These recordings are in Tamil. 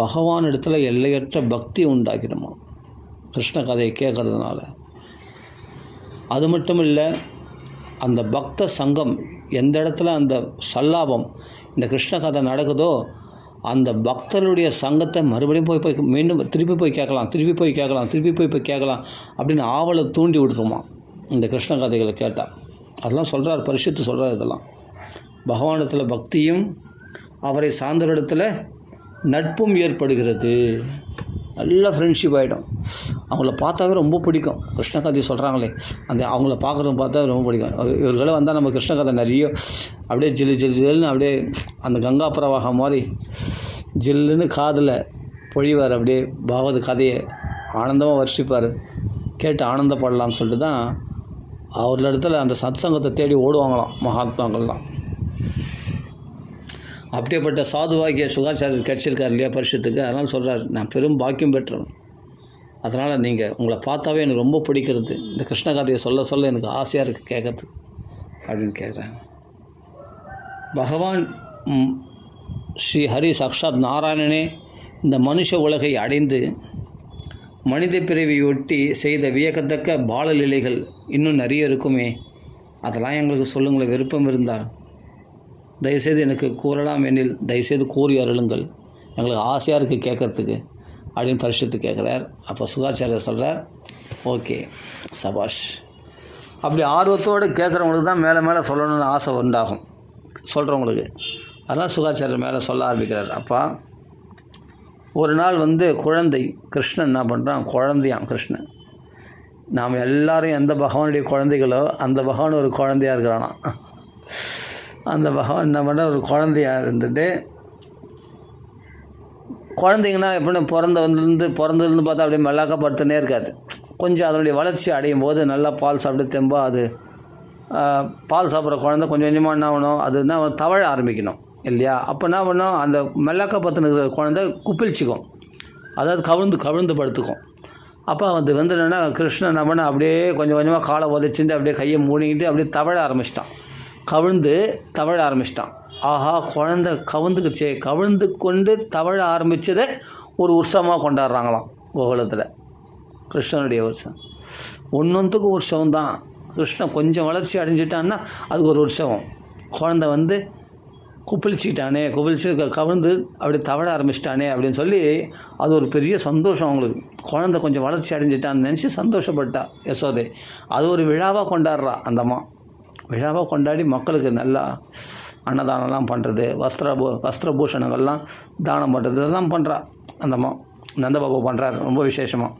பகவான் இடத்துல எல்லையற்ற பக்தி உண்டாக்கிடுமா கிருஷ்ண கதையை கேட்குறதுனால. அது மட்டும் இல்லை, அந்த பக்த சங்கம் எந்த இடத்துல அந்த சல்லாபம் இந்த கிருஷ்ண கதை நடக்குதோ அந்த பக்தருடைய சங்கத்தை மறுபடியும் போய் மீண்டும் திருப்பி போய் கேட்கலாம் அப்படின்னு ஆவலை தூண்டி விட்டுருமா இந்த கிருஷ்ண கதைகளை கேட்டால். அதெல்லாம் சொல்கிறார், பரிசுத்து சொல்கிறார். இதெல்லாம் பகவானிடத்தில் பக்தியும் அவரை சார்ந்த இடத்துல நட்பும் ஏற்படுகிறது. நல்ல ஃப்ரெண்ட்ஷிப் ஆகிடும். அவங்கள பார்த்தாவே ரொம்ப பிடிக்கும். கிருஷ்ண கதை சொல்கிறாங்களே அந்த அவங்கள பார்க்குறவங்க பார்த்தா ரொம்ப பிடிக்கும். இவர்களே வந்தால் நம்ம கிருஷ்ண கதை நிறைய அப்படியே ஜில்லுன்னு அப்படியே அந்த கங்கா பிரவாகம் மாதிரி ஜில்லுன்னு காதில் பொழிவார். அப்படியே பாகவத கதையை ஆனந்தமாக வர்ஷிப்பார். கேட்டு ஆனந்தப்படலாம்னு சொல்லிட்டு தான் அவர்கள் இடத்துல அந்த சத்சங்கத்தை தேடி ஓடுவாங்களாம் மகாத்மாக்கள்லாம். அப்படியேப்பட்ட சாதுவாகிய சுகாச்சாரியர் கிடச்சிருக்கார் இல்லையா பரிசுத்துக்கு. அதனால் சொல்கிறார், நான் பெரும் பாக்கியம் பெற்றவன். அதனால் நீங்கள் உங்களை பார்த்தாவே எனக்கு ரொம்ப பிடிக்கிறது. இந்த கிருஷ்ண கதையை சொல்ல எனக்கு ஆசையாக இருக்குது கேட்கறதுக்கு அப்படின்னு கேட்குறேன். பகவான் ஸ்ரீ ஹரி சாக்ஷாத் நாராயணனே இந்த மனுஷ உலகை அடைந்து மனித பிறவியொட்டி செய்த வியக்கத்தக்க பாலலீலைகள் இன்னும் நிறைய இருக்குமே. அதெல்லாம் எங்களுக்கு சொல்லுங்களேன், விருப்பம் இருந்தால் தயவுசெய்து எனக்கு கூறலாம் எனில் தயவுசெய்து கூறி அருளுங்கள், எங்களுக்கு ஆசையாக இருக்குது கேட்குறதுக்கு அப்படின்னு பரிசுத்து கேட்குறார். அப்போ சுகாச்சாரியர் சொல்கிறார், ஓகே சபாஷ். அப்படி ஆர்வத்தோடு கேட்குறவங்களுக்கு தான் மேலே சொல்லணும்னு ஆசை உண்டாகும் சொல்கிறவங்களுக்கு. அதெல்லாம் சுகாச்சாரியர் மேலே சொல்ல ஆரம்பிக்கிறார். அப்பா ஒரு நாள் குழந்தை கிருஷ்ணன் என்ன பண்ணுறான், குழந்தையாம் கிருஷ்ணன். நாம் எல்லோரும் எந்த பகவானுடைய குழந்தைகளோ அந்த பகவான் ஒரு குழந்தையாக இருக்கிறானா. அந்த பகவான் என்ன பண்ண ஒரு குழந்தையாக இருந்துட்டு, குழந்தைங்கன்னா எப்படின்னா பிறந்ததுலேருந்து பார்த்தா அப்படியே மெல்லாக்கப்படுத்துனே இருக்காது. கொஞ்சம் அதனுடைய வளர்ச்சி அடையும் போது நல்லா பால் சாப்பிட்டு தெம்பா அது பால் சாப்பிட்ற குழந்தை கொஞ்சம் கொஞ்சமாக என்ன பண்ணணும், அது என்ன தவழ ஆரம்பிக்கணும் இல்லையா. அப்போ என்ன பண்ணோம், அந்த மெல்லாக்கப்படுத்துன குழந்தை குப்பிழ்ச்சிக்கும், அதாவது கவிழ்ந்து படுத்துக்கும். அப்போ என்னென்னா கிருஷ்ணன் என்ன பண்ண அப்படியே கொஞ்சம் கொஞ்சமாக காலை உதச்சிட்டு அப்படியே கையை மூடிக்கிட்டு அப்படியே தவழ ஆரம்பிச்சிட்டான். தவழ ஆரம்பிச்சிட்டான். ஆஹா, குழந்தை கவிழ்ந்து கொண்டு தவழ ஆரம்பித்ததை ஒரு உற்சவமாக கொண்டாடுறாங்களாம் கோகுலத்தில். கிருஷ்ணனுடைய உற்சவம் ஒன்றுத்துக்கும் உற்சவம் தான். கிருஷ்ணன் கொஞ்சம் வளர்ச்சி அடைஞ்சிட்டான்னா அதுக்கு ஒரு உற்சவம். குழந்தை குப்பிழிச்சிக்கிட்டானே, கவிழ்ந்து அப்படி தவழ ஆரம்பிச்சிட்டானே அப்படின்னு சொல்லி அது ஒரு பெரிய சந்தோஷம் அவங்களுக்கு. குழந்தை கொஞ்சம் வளர்ச்சி அடைஞ்சிட்டான்னு நினச்சி சந்தோஷப்பட்டா யசோதை. அது ஒரு விழாவாக கொண்டாடுறா அந்த அம்மா. விழாவாக கொண்டாடி மக்களுக்கு நல்லா அன்னதானம்லாம் பண்ணுறது, வஸ்திரபூஷணங்கள்லாம் தானம் பண்ணுறது, இதெல்லாம் பண்ணுறா அந்த அம்மா. நந்தபாபு பண்ணுறாரு ரொம்ப விசேஷமாக.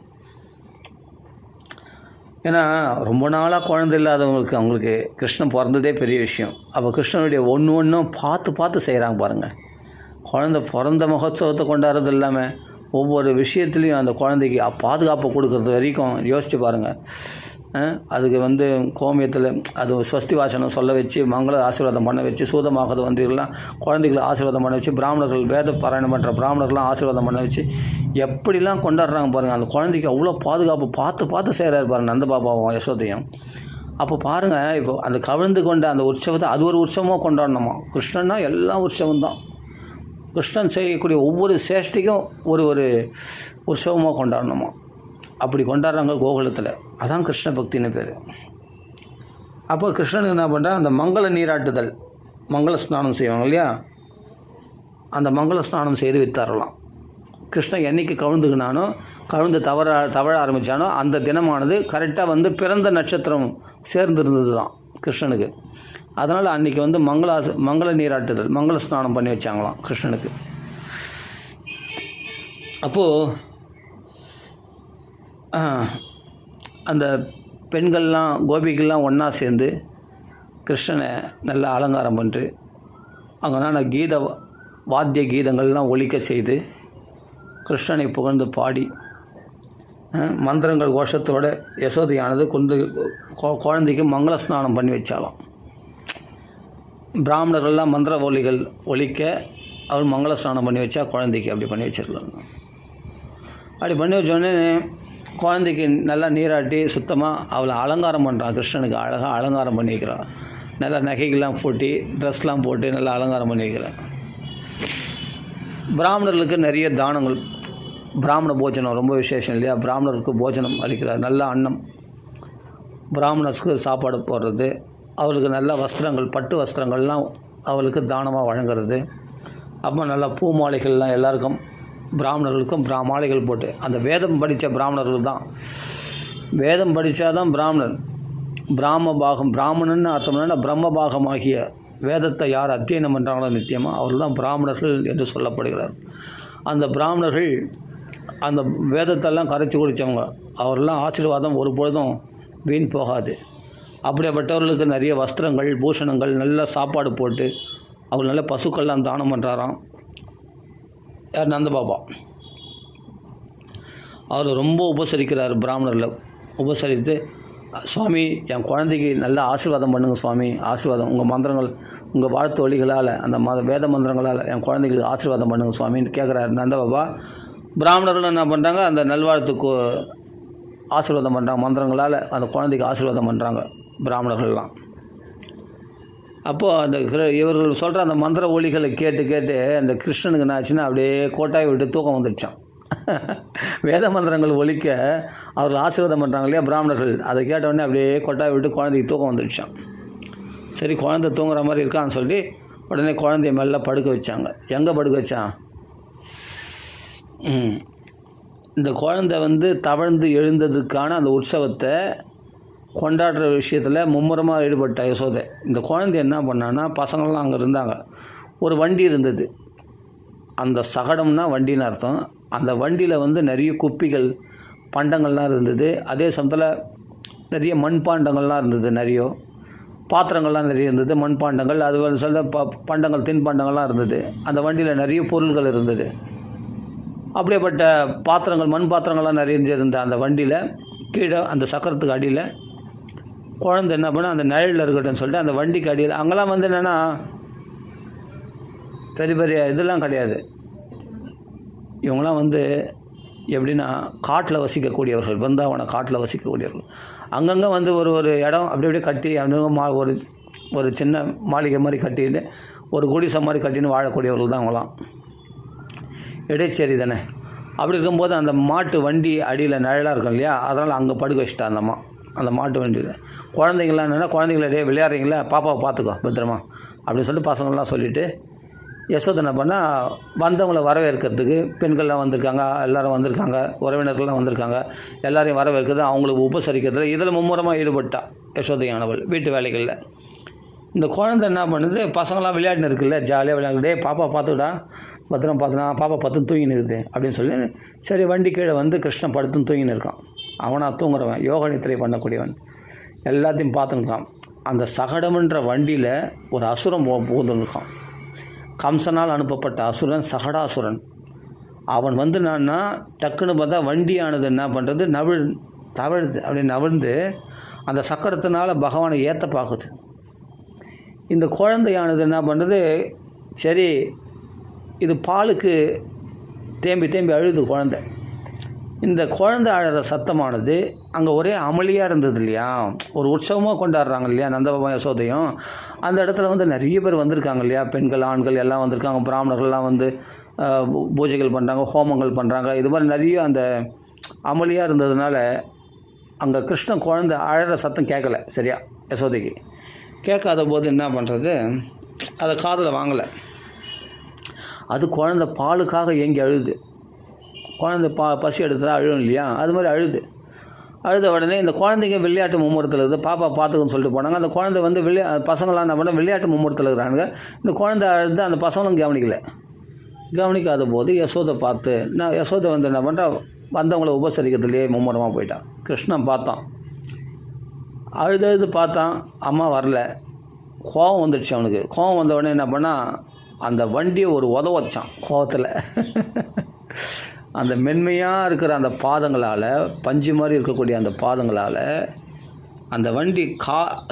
ஏன்னா ரொம்ப நாளாக குழந்தை இல்லாதவங்களுக்கு அவங்களுக்கு கிருஷ்ணன் பிறந்ததே பெரிய விஷயம். அப்போ கிருஷ்ணனுடைய ஒன்றும் பார்த்து செய்கிறாங்க பாருங்கள். குழந்தை பிறந்த மகோத்சவத்தை கொண்டாடுறது இல்லாமல் ஒவ்வொரு விஷயத்துலேயும் அந்த குழந்தைக்கு பாதுகாப்பு கொடுக்கறது வரைக்கும் யோசித்து பாருங்கள். அதுக்கு கோமியத்தில் அது ஸ்வஸ்தி வாசனம் சொல்ல வச்சு மங்கள ஆசீர்வாதம் பண்ண வச்சு சூதமாகது எல்லாம் குழந்தைகளை ஆசீர்வாதம் பண்ண வச்சு பிராமணர்கள் வேத பாராயணம் பண்ணுற பிராமணர்கள்லாம் ஆசீர்வாதம் பண்ண வச்சு எப்படிலாம் கொண்டாடுறாங்க பாருங்கள். அந்த குழந்தைக்கு அவ்வளோ பாதுகாப்பு பார்த்து செய்கிறாரு பாருங்கள் நந்தபாபாவும் யசோதையும். அப்போ பாருங்கள், இப்போ அந்த கவிழ்ந்து கொண்ட அந்த உற்சவத்தை அது ஒரு உற்சவமாக கொண்டாடணுமா. கிருஷ்ணன்னா எல்லா உற்சவம் தான். கிருஷ்ணன் செய்யக்கூடிய ஒவ்வொரு சேஷ்டிக்கும் ஒரு உற்சவமாக கொண்டாடணுமா. அப்படி கொண்டாடுறாங்க கோகுலத்தில். அதான் கிருஷ்ண பக்தின்னு பேர். அப்போ கிருஷ்ணனுக்கு என்ன பண்ணுறா, அந்த மங்கள நீராட்டுதல், மங்கள ஸ்நானம் செய்வாங்க இல்லையா, அந்த மங்கள ஸ்நானம் செய்து வித்தாரலாம். கிருஷ்ணன் என்றைக்கு கவிழ்ந்து தவழ ஆரம்பித்தானோ அந்த தினமானது கரெக்டாக பிறந்த நட்சத்திரம் சேர்ந்துருந்தது தான் கிருஷ்ணனுக்கு. அதனால் அன்றைக்கி மங்கள நீராட்டுதல், மங்கள ஸ்நானம் பண்ணி வச்சாங்களாம் கிருஷ்ணனுக்கு. அப்போது அந்த பெண்கள்லாம் கோபிகள்லாம் ஒன்றா சேர்ந்து கிருஷ்ணனை நல்லா அலங்காரம் பண்ணி அங்கேனா வாத்திய கீதங்கள்லாம் ஒலிக்க செய்து கிருஷ்ணனை புகழ்ந்து பாடி மந்திரங்கள் கோஷத்தோடு யசோதையானது குழந்தைக்கு மங்கள ஸ்நானம் பண்ணி வச்சாலாம். பிராமணர்கள்லாம் மந்திர ஒலிக்க அவள் மங்கள ஸ்நானம் பண்ணி வச்சா குழந்தைக்கு அப்படி பண்ணி வச்சிடலாம். அப்படி பண்ணி வச்சோடனே குழந்தைக்கு நல்லா நீராட்டி சுத்தமாக அவளை அலங்காரம் பண்ணுறான். கிருஷ்ணனுக்கு அழகாக அலங்காரம் பண்ணி வைக்கிறான். நல்லா நகைகள்லாம் போட்டு ட்ரெஸ்லாம் போட்டு நல்லா அலங்காரம் பண்ணி வைக்கிறான். பிராமணர்களுக்கு நிறைய தானங்கள், பிராமண போஜனம் ரொம்ப விசேஷம் இல்லையா? பிராமணருக்கு போஜனம் அளிக்கிறார், நல்ல அன்னம், பிராமணர்ஸ்க்கு சாப்பாடு போடுறது, அவளுக்கு நல்ல வஸ்திரங்கள், பட்டு வஸ்திரங்கள்லாம் அவளுக்கு தானமாக வழங்குறது. அப்போ நல்ல பூ மாலைகள்லாம் எல்லாருக்கும் பிராமணர்களுக்கும் மாலைகள் போட்டு, அந்த வேதம் படித்த பிராமணர்கள் தான், வேதம் படித்தா தான் பிராமணன். பிராமணன் அர்த்தம்னா பிரம்மபாகமாகிய வேதத்தை யார் அத்தியனம் பண்ணுறாங்களோ நித்தியமாக அவர்கள் தான் பிராமணர்கள் என்று சொல்லப்படுகிறார். அந்த பிராமணர்கள் அந்த வேதத்தெல்லாம் கரைச்சி குடித்தவங்க, அவரெல்லாம் ஆசீர்வாதம் ஒரு பொழுதும் வீண் போகாது. அப்படிப்பட்டவர்களுக்கு நிறைய வஸ்திரங்கள், பூஷணங்கள், நல்ல சாப்பாடு போட்டு அவர் நல்ல பசுக்கள்லாம் தானம் பண்ணுறாராம். யார்? நந்தபாபா. அவர் ரொம்ப உபசரிக்கிறார் பிராமணரில். உபசரித்து, சுவாமி என் குழந்தைக்கு நல்ல ஆசீர்வாதம் பண்ணுங்கள் சுவாமி, ஆசீர்வாதம் உங்கள் மந்திரங்கள், உங்கள் வாழ்த்து வழிகளால், அந்த வேத மந்திரங்களால் என் குழந்தைகளுக்கு ஆசீர்வாதம் பண்ணுங்கள் சுவாமின்னு கேட்குறாரு நந்தபாபா. பிராமணர்கள் என்ன பண்ணுறாங்க? அந்த நல்வாழ்த்துக்கு ஆசீர்வாதம் பண்ணுறாங்க, மந்திரங்களால் அந்த குழந்தைக்கு ஆசீர்வாதம் பண்ணுறாங்க பிராமணர்கள்லாம். அப்போது அந்த இவர்கள் சொல்கிற அந்த மந்திர ஒலிகளை கேட்டு கேட்டு அந்த கிருஷ்ணனுக்கு என்ன ஆச்சுன்னா அப்படியே கோட்டாயை விட்டு தூக்கம் வந்துடுச்சான். வேத மந்திரங்கள் ஒலிக்க அவர்கள் ஆசீர்வாதம் பண்ணுறாங்க இல்லையா பிராமணர்கள், அதை கேட்டவுடனே அப்படியே கொட்டாயை விட்டு குழந்தைக்கு தூக்கம் வந்துடுச்சான். சரி, குழந்தை தூங்குற மாதிரி இருக்கான்னு சொல்லி உடனே குழந்தைய மேலே படுக்க வச்சாங்க. எங்கே படுக்க வச்சான்? இந்த குழந்தை தவழ்ந்து எழுந்ததுக்கான அந்த உற்சவத்தை கொண்டாடுற விஷயத்தில் மும்முரமாக ஈடுபட்ட யசோதை. இந்த குழந்தை என்ன பண்ணான்னா, பசங்கள்லாம் அங்கே இருந்தாங்க, ஒரு வண்டி இருந்தது. அந்த சகடம்னா வண்டின்னு அர்த்தம். அந்த வண்டியில் நிறைய குப்பிகள், பண்டங்கள்லாம் இருந்தது. அதே சமயத்தில் நிறைய மண்பாண்டங்கள்லாம் இருந்தது, நிறைய பாத்திரங்கள்லாம் நிறைய இருந்தது, மண்பாண்டங்கள், அது சில பண்டங்கள், தின்பண்டங்கள்லாம் இருந்தது. அந்த வண்டியில் நிறைய பொருள்கள் இருந்தது. அப்படியேப்பட்ட பாத்திரங்கள், மண் பாத்திரங்கள்லாம் நிறைய இருந்த அந்த வண்டியில் கீழே அந்த சக்கரத்துக்கு அடியில் குழந்தை என்ன பண்ணால் அந்த நிழலில் இருக்கட்டும்னு சொல்லிட்டு அந்த வண்டிக்கு அடியில், அங்கெல்லாம் என்னென்னா பெரிய பெரிய இதெல்லாம் கிடையாது. இவங்களாம் எப்படின்னா காட்டில் வசிக்கக்கூடியவர்கள், பிருந்தாவன காட்டில் வசிக்கக்கூடியவர்கள். அங்கங்கே ஒரு இடம் அப்படி அப்படியே கட்டி ஒரு ஒரு சின்ன மாளிகை மாதிரி கட்டிட்டு, ஒரு குடிசை மாதிரி கட்டின்னு வாழக்கூடியவர்கள் தான் அவங்களாம். இடைச்சேரி தானே. அப்படி இருக்கும்போது அந்த மாட்டு வண்டி அடியில் நிழலாக இருக்கும் இல்லையா, அதனால் அங்கே படுக்க வச்சுட்டா அந்த மாட்டு வண்டியில். குழந்தைங்களாம் என்னென்னா, குழந்தைங்களே விளையாடுறீங்களா, பாப்பாவை பார்த்துக்கோ பத்திரமா அப்படின்னு சொல்லிட்டு பசங்கள்லாம் சொல்லிவிட்டு யசோதை என்ன பண்ணால், வந்தவங்களை வரவேற்கிறதுக்கு பெண்கள்லாம் வந்திருக்காங்க, எல்லோரும் வந்திருக்காங்க, உறவினர்கள்லாம் வந்திருக்காங்க, எல்லோரையும் வரவேற்கிறது, அவங்களுக்கு உபசரிக்கிறதுல இதில் மும்முரமாக ஈடுபட்டா யசோதையானவள் வீட்டு வேலைகளில். இந்த குழந்தை என்ன பண்ணுது, பசங்களாம் விளையாடினு இருக்குல்ல, ஜாலியாக விளையாடுதே, பாப்பா பார்த்துக்கிட்டா பத்திரம் பார்த்துனா, பாப்பா பத்துன்னு தூங்கின்னு இருக்குது அப்படின்னு சொல்லி, சரி வண்டி கீழே கிருஷ்ணன் படுத்துன்னு தூங்கின்னு இருக்கான். அவனாக தூங்குறவன், யோக நித்திரை பண்ணக்கூடியவன், எல்லாத்தையும் பார்த்துருக்கான். அந்த சகடம்ன்ற வண்டியில் ஒரு அசுரம் புகுந்துருக்கான். கம்சனால் அனுப்பப்பட்ட அசுரன் சகடாசுரன். அவன் என்னன்னா, டக்குன்னு பார்த்தா வண்டியானது என்ன பண்ணுறது, தவழுது, அப்படி நவிழ்ந்து அந்த சக்கரத்தினால பகவானை ஏற்ற பார்க்குது. இந்த குழந்தையானது என்ன பண்ணுறது, சரி இது பாலுக்கு தேம்பி தேம்பி அழுது குழந்தை. இந்த குழந்தை அழகிற சத்தமானது அங்கே ஒரே அமளியாக இருந்தது இல்லையா, ஒரு உற்சவமாக கொண்டாடுறாங்க இல்லையா நந்தபாபா யசோதையும். அந்த இடத்துல நிறைய பேர் வந்திருக்காங்க இல்லையா, பெண்கள் ஆண்கள் எல்லாம் வந்திருக்காங்க, பிராமணர்கள்லாம் பூஜைகள் பண்ணுறாங்க, ஹோமங்கள் பண்ணுறாங்க. இது மாதிரி நிறைய அந்த அமளியாக இருந்ததுனால அங்கே கிருஷ்ணன் குழந்தை அழகிற சத்தம் கேட்கலை சரியா யசோதைக்கு. கேட்காத போது என்ன பண்ணுறது, அதை காதில் வாங்கலை. அது குழந்தை பாலுக்காக ஏங்கி அழுது. குழந்தை பசி எடுத்தா அழுகும் இல்லையா, அது மாதிரி அழுத உடனே இந்த குழந்தைங்க விளையாட்டு மும்முரத்தில் இருக்குது, பாப்பா பார்த்துக்குன்னு சொல்லிட்டு போனாங்க. அந்த குழந்தை பசங்களாம் என்ன பண்ண விளையாட்டு மும்முரத்தில் இருக்கிறாங்க. இந்த குழந்தை அழுது அந்த பசங்களும் கவனிக்காத போது யசோதை பார்த்து, நான் யசோதை என்ன பண்ணுறா, வந்தவங்களை உபசரிக்கிறதுலேயே மும்முரமாக போயிட்டான். கிருஷ்ணன் பார்த்தான், அழுது பார்த்தான், அம்மா வரல. கோபம் வந்துடுச்சு அவனுக்கு. கோபம் வந்த உடனே என்ன பண்ணால், அந்த வண்டியை ஒரு வச்சான் கோபத்தில். அந்த மென்மையாக இருக்கிற அந்த பாதங்களால், பஞ்சு மாதிரி இருக்கக்கூடிய அந்த பாதங்களால் அந்த வண்டி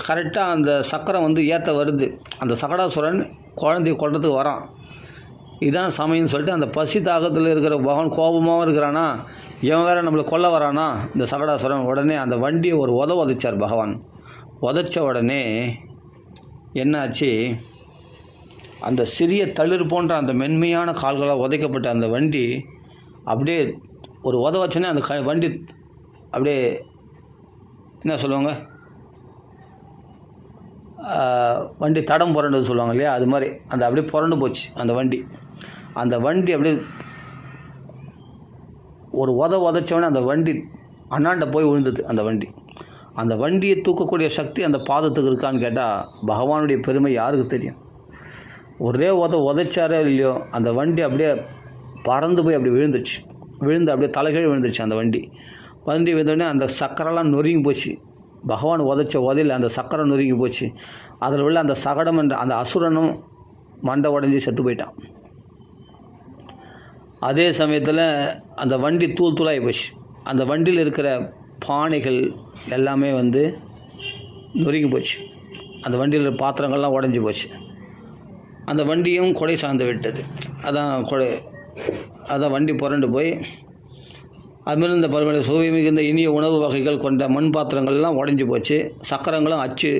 கரெக்டாக அந்த சக்கரம் ஏற்ற வருது. அந்த சகடாசுரன் குழந்தைய கொள்றதுக்கு வரான். இதுதான் சமயம்னு சொல்லிட்டு அந்த பசி தாகத்தில் இருக்கிற பகவான் கோபமாகவும் இருக்கிறானா, இவன் வேறு நம்மளை கொல்ல வரானா இந்த சகடாசுரன். உடனே அந்த வண்டியை ஒரு உதைச்சார் பகவான். உதைச்ச உடனே என்னாச்சு, அந்த சிறிய தளிர் போன்ற அந்த மென்மையான கால்களால் உதைக்கப்பட்ட அந்த வண்டி அப்படியே ஒரு வச்சோன்னே அந்த வண்டி அப்படியே என்ன சொல்லுவாங்க, வண்டி தடம் புரண்டுன்னு சொல்லுவாங்க இல்லையா, அது மாதிரி அந்த அப்படியே புரண்டு போச்சு அந்த வண்டி அப்படியே ஒரு உதச்சோடனே அந்த வண்டி அண்ணாண்ட போய் விழுந்தது. அந்த வண்டியை தூக்கக்கூடிய சக்தி அந்த பாதத்துக்கு இருக்கான்னு கேட்டால் பகவானுடைய பெருமை யாருக்கு தெரியும். ஒரே உதைச்சாரே இல்லையோ, அந்த வண்டி அப்படியே பறந்து போய் அப்படி விழுந்து அப்படியே தலைகீழ் விழுந்துச்சு. அந்த வண்டி விழுந்தோடனே அந்த சக்கரெல்லாம் நொறுங்கி போச்சு. பகவான் உதையில் அந்த சக்கரை நொறுங்கி போச்சு. அதில் உள்ள அந்த சகடம் என்ற அந்த அசுரனும் மண்டை உடஞ்சி செத்து போயிட்டான். அதே சமயத்தில் அந்த வண்டி தூளாகி போச்சு. அந்த வண்டியில் இருக்கிற பானைகள் எல்லாமே நொறுங்கி போச்சு. அந்த வண்டியில் பாத்திரங்கள்லாம் உடஞ்சி போச்சு. அந்த வண்டியும் கொடை சார்ந்து விட்டது. அதான் வண்டி புரண்டு போய் அதுமாரி இந்த பல்வேறு சுவை மிகுந்த இனிய உணவு வகைகள் கொண்ட மண் பாத்திரங்கள்லாம் உடஞ்சி போச்சு. சக்கரங்களும் அச்சு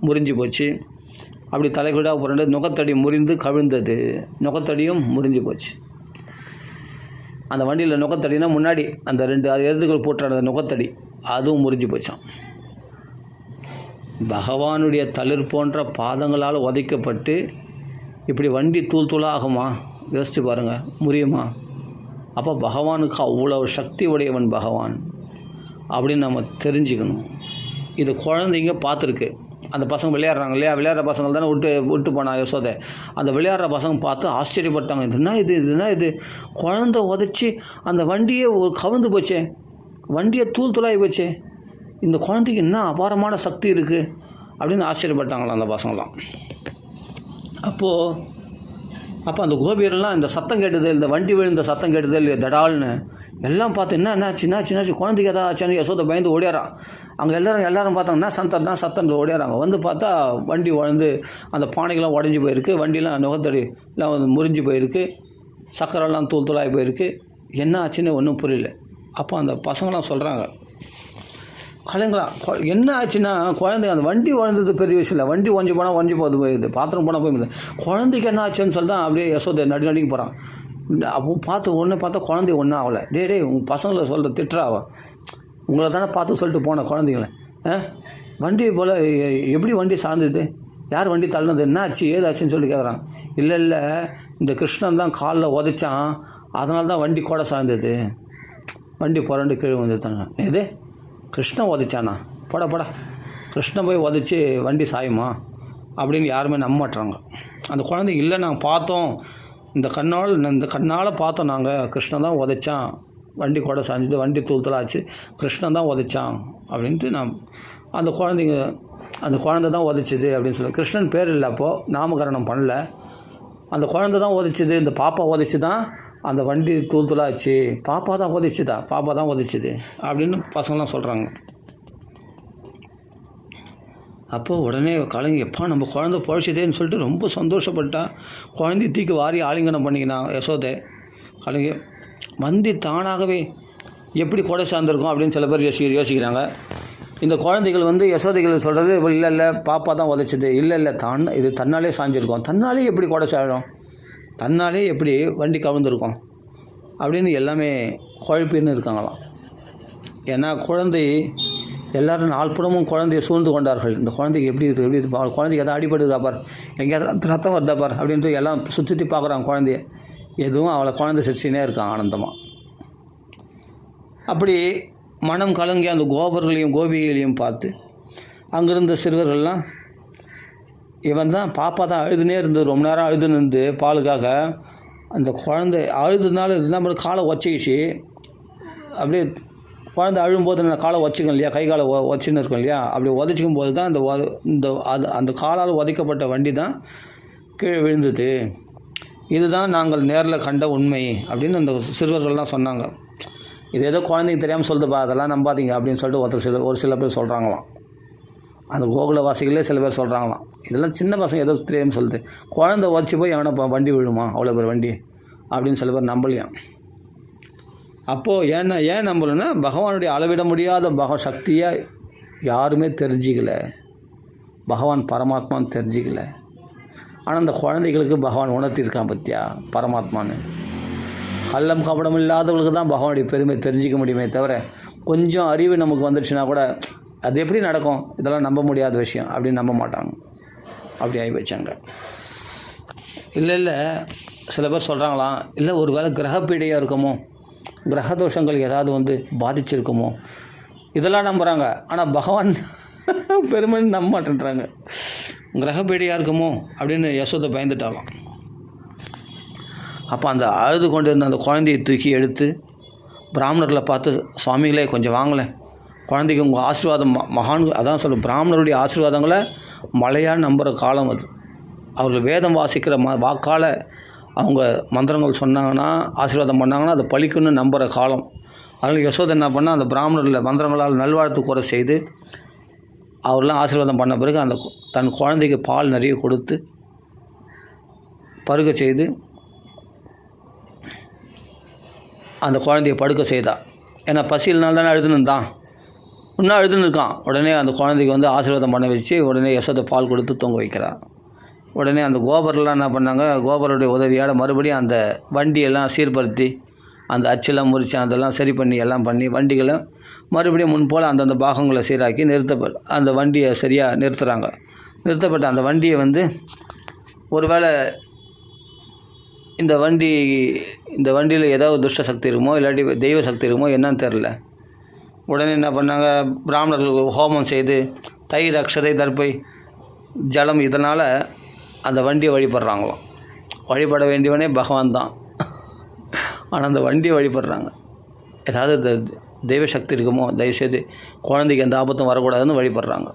முறிஞ்சு போச்சு. அப்படி தலைகீழாக புரண்டு நுகத்தடி முறிந்து கவிழ்ந்தது. நுகத்தடியும் முறிஞ்சு போச்சு. அந்த வண்டியில் நுகத்தடினா முன்னாடி அந்த 2 எருதுகள் போட்டுற அந்த நுகத்தடி அதுவும் முறிஞ்சு போச்சான். பகவானுடைய தளிர் போன்ற பாதங்களால் உதைக்கப்பட்டு இப்படி வண்டி தூளாகுமா? யோசித்து பாருங்கள், முடியுமா? அப்போ பகவானுக்கு அவ்வளோ சக்தி உடையவன் பகவான் அப்படின்னு நம்ம தெரிஞ்சுக்கணும். இது குழந்தைங்க பார்த்துருக்கு. அந்த பசங்க விளையாடுறாங்க இல்லையா, விளையாடுற பசங்க தானே விட்டு போனா யசோதை. அந்த விளையாடுற பசங்க பார்த்து ஆச்சரியப்பட்டாங்க. இதுனா இது குழந்தை உதச்சி அந்த வண்டியே கவிழ்ந்து போச்சே, வண்டியை தூளாகி போச்சே, இந்த குழந்தைக்கு என்ன அபாரமான சக்தி இருக்குது அப்படின்னு ஆச்சரியப்பட்டாங்களாம் அந்த பசங்களாம். அப்போ அந்த கோபியரெல்லாம் இந்த சத்தம் கேட்டது, இந்த வண்டி விழுந்த சத்தம் கேட்டது இல்லையா தடால்னு எல்லாம் பார்த்து என்னாச்சு குழந்தைக்கு ஏதாச்சுன்னு யசோதை பயந்து ஓடியாரான். அங்கே எல்லோரும் பார்த்தாங்கன்னா சத்தம் ஓடியாராங்க. பார்த்தா வண்டி அந்த பானைகள்லாம் உடஞ்சி போயிருக்கு, வண்டிலாம் நுகத்தடிலாம் முறிஞ்சு போயிருக்கு, சக்கரெல்லாம் தூளாகி போயிருக்கு. என்ன ஆச்சுன்னு ஒன்றும் புரியல. அப்போ அந்த பசங்களாம் சொல்கிறாங்க, கலைங்களா என்ன ஆச்சுன்னா குழந்தை அந்த வண்டி உழந்தது பெரிய விஷயம் இல்லை, வண்டி ஒஞ்சி போகுது, பாத்திரம் போனால் போய் குழந்தைக்கு என்ன ஆச்சுன்னு சொல்லி தான் அப்படியே யசோதை நடுங்கி போகிறான். அப்போ பார்த்தா குழந்தை ஒன்றும் ஆகலை. டே உங்கள் பசங்களை சொல்கிற திட்டுறாவா, உங்களை தானே பார்த்து சொல்லிட்டு போன குழந்தைங்கள வண்டி போல் எப்படி வண்டி சார்ந்தது, யார் வண்டி தள்ளினது, என்ன ஆச்சு ஏதாச்சுன்னு சொல்லி கேட்குறான். இல்லை இந்த கிருஷ்ணன் தான் காலில் உதைச்சான், அதனால தான் வண்டி கூட சார்ந்தது, வண்டி புரண்டு கீழே வந்துட்டாங்க. எது கிருஷ்ணன் உதைச்சானா? போடா கிருஷ்ணன் போய் உதைச்சி வண்டி சாயுமா அப்படின்னு யாருமே நம்ப மாட்டுறாங்க. அந்த குழந்தை இல்லை நாங்கள் பார்த்தோம், இந்த கண்ணால் பார்த்தோம், நாங்கள் கிருஷ்ணன் தான் உதைச்சான், வண்டி கூட சாஞ்சது, வண்டி தூளாச்சு, கிருஷ்ணன் தான் உதைச்சான் அப்படின்ட்டு அந்த குழந்தை தான் உதைச்சிது அப்படின்னு சொல்லி கிருஷ்ணன் பேர் இல்லை, அப்போது நாமகரணம் பண்ணல, அந்த குழந்தை தான் உதைச்சிது, இந்த பாப்பா உதைச்சி தான் அந்த வண்டி தூளாச்சு, பாப்பா தான் உதைச்சிது அப்படின்னு பசங்களாம் சொல்கிறாங்க. அப்போது உடனே கலைஞ எப்பா நம்ம குழந்தை பழச்சிதேன்னு சொல்லிட்டு ரொம்ப சந்தோஷப்பட்டா. குழந்தை தூக்கி வாரி ஆலிங்கனம் பண்ணிக்கினான் யசோதை. கலைஞ வண்டி தானாகவே எப்படி கொடை சார்ந்திருக்கும் அப்படின்னு சில பேர் யோசிக்கிறாங்க. இந்த குழந்தைகள் யசோதைகள் சொல்கிறது இல்லை பாப்பா தான் உதைச்சிது, இல்லை இது தன்னாலே சாஞ்சிருக்கும், தன்னாலே எப்படி கொடை சாயிடும், தன்னாலே எப்படி வண்டி கவிழ்ந்துருக்கும் அப்படின்னு எல்லாமே குழப்பின்னு இருக்காங்களாம். ஏன்னா குழந்தை எல்லோரும் நால்புறமும் குழந்தையை சூழ்ந்து கொண்டார்கள். இந்த குழந்தைக்கு எப்படி இருக்குது, குழந்தைக்கு எதாவது அடிபடுதா பார், எங்கேயாவது ரத்தம் வருதா பார் அப்படின்ட்டு எல்லாம் சுற்றி பார்க்குறாங்க குழந்தைய. எதுவும் அவளை குழந்தை சிரிச்சினே இருக்கான் ஆனந்தமாக. அப்படி மனம் கலங்கி அந்த கோபர்களையும் கோபிகளையும் பார்த்து அங்கிருந்த சிறுவர்கள்லாம், இவன் தான் பாப்பா தான் அழுதுனே இருந்து ரொம்ப நேரம் அழுதுன்னு பாலுக்காக, அந்த குழந்தை அழுதுனால நம்ம காலை ஒச்சிக்கிச்சு, அப்படியே குழந்தை அழும்போது நான் காலை வச்சுக்கணும் இல்லையா, கை காலை வச்சுன்னு இருக்கும் இல்லையா, அப்படி உதச்சிக்கும் போது தான் அந்த காலால் உதைக்கப்பட்ட வண்டி தான் கீழே விழுந்தது, இதுதான் நாங்கள் நேரில் கண்ட உண்மை அப்படின்னு அந்த சிறுவர்கள்லாம் சொன்னாங்க. இது ஏதோ குழந்தைங்க தெரியாமல் சொல்லுதுப்பா, அதெல்லாம் நம்பாதீங்க அப்படின்னு சொல்லிட்டு ஒரு சில பேர் சொல்கிறாங்களாம். அந்த கோகுலவாசிகளே சில பேர் சொல்கிறாங்களாம், இதெல்லாம் சின்ன பசங்க ஏதோ தெரியாமல் சொல்லுது, குழந்தை உதச்சி போய் எவனை வண்டி விழுமா, அவ்வளோ பேர் வண்டி அப்படின்னு சில பேர் நம்பலையாம். அப்போது ஏன் நம்பலைன்னா பகவானுடைய அளவிட முடியாத சக்தியை யாருமே தெரிஞ்சிக்கல, பகவான் பரமாத்மான்னு தெரிஞ்சிக்கல. ஆனால் அந்த குழந்தைகளுக்கு பகவான் உணர்த்தியிருக்கான் பற்றியா பரமாத்மான்னு. கள்ளம் கபடம் இல்லாதவங்களுக்கு தான் பகவானுடைய பெருமை தெரிஞ்சிக்க முடியுமே தவிர, கொஞ்சம் அறிவு நமக்கு வந்துடுச்சுன்னா கூட அது எப்படி நடக்கும், இதெல்லாம் நம்ப முடியாத விஷயம் அப்படின்னு நம்ப மாட்டாங்க. அப்படி ஆகி வச்சாங்க. இல்லை சில பேர் சொல்கிறாங்களாம், இல்லை ஒரு வேளை கிரகப்பீடையாக இருக்குமோ, கிரகதோஷங்கள் ஏதாவது பாதிச்சிருக்குமோ, இதெல்லாம் நம்புகிறாங்க. ஆனால் பகவான் பெருமைன்னு நம்ப மாட்டேன்றாங்க. கிரகப்பீடையாக இருக்குமோ அப்படின்னு யசோதை பயந்துட்டாலாம். அப்போ அந்த அழுது கொண்டு இருந்த அந்த குழந்தையை தூக்கி எடுத்து பிராமணர்களை பார்த்து, சுவாமிகளே கொஞ்சம் வாங்கலேன், குழந்தைக்கு உங்கள் ஆசீர்வாதம் மகான், அதான் சொல்ல பிராமணருடைய ஆசீர்வாதங்களை மலையாக நம்புகிற காலம் அது. அவர்கள் வேதம் வாசிக்கிற வாக்கால் அவங்க மந்திரங்கள் சொன்னாங்கன்னா, ஆசீர்வாதம் பண்ணாங்கன்னா அது பழிக்குன்னு நம்புகிற காலம். அதனால் யசோதை என்ன பண்ணால், அந்த பிராமணர்களை மந்திரங்களால் நல்வாழ்த்து கூற செய்து அவரெல்லாம் ஆசீர்வாதம் பண்ண பிறகு அந்த தன் குழந்தைக்கு பால் நிறைய கொடுத்து பருக செய்து அந்த குழந்தைய படுக்க செய்தா. ஏன்னா பசியில்னால தானே அழுதுன்னு இன்னும் அழுதுன்னு இருக்கான். உடனே அந்த குழந்தைக்கு ஆசீர்வாதம் பண்ண வச்சு உடனே யசோதை பால் கொடுத்து தொங்க வைக்கிறா. உடனே அந்த கோபரெலாம் என்ன பண்ணாங்க, கோபருடைய உதவியால் மறுபடியும் அந்த வண்டியெல்லாம் சீர்படுத்தி அந்த அச்செல்லாம் முறித்து அதெல்லாம் சரி பண்ணி எல்லாம் பண்ணி வண்டிகளை மறுபடியும் முன்போல் அந்தந்த பாகங்களை சீராக்கி அந்த வண்டியை சரியாக நிறுத்துகிறாங்க. நிறுத்தப்பட்ட அந்த வண்டியை ஒருவேளை இந்த வண்டியில் ஏதாவது துஷ்ட சக்தி இருக்குமோ இல்லாட்டி தெய்வ சக்தி இருக்குமோ என்னன்னு தெரில. உடனே என்ன பண்ணாங்க, பிராமணர்கள் ஹோமம் செய்து தயிர், அக்ஷதை, தர்ப்பை, ஜலம் இதனால் அந்த வண்டியை வழிபடுறாங்களாம். வழிபட வேண்டியவனே பகவான் தான், ஆனால் அந்த வண்டியை வழிபடுறாங்க. ஏதாவது தெய்வ சக்தி இருக்குமோ, தயவுசெய்து குழந்தைக்கு எந்த ஆபத்தும் வரக்கூடாதுன்னு வழிபடுறாங்க.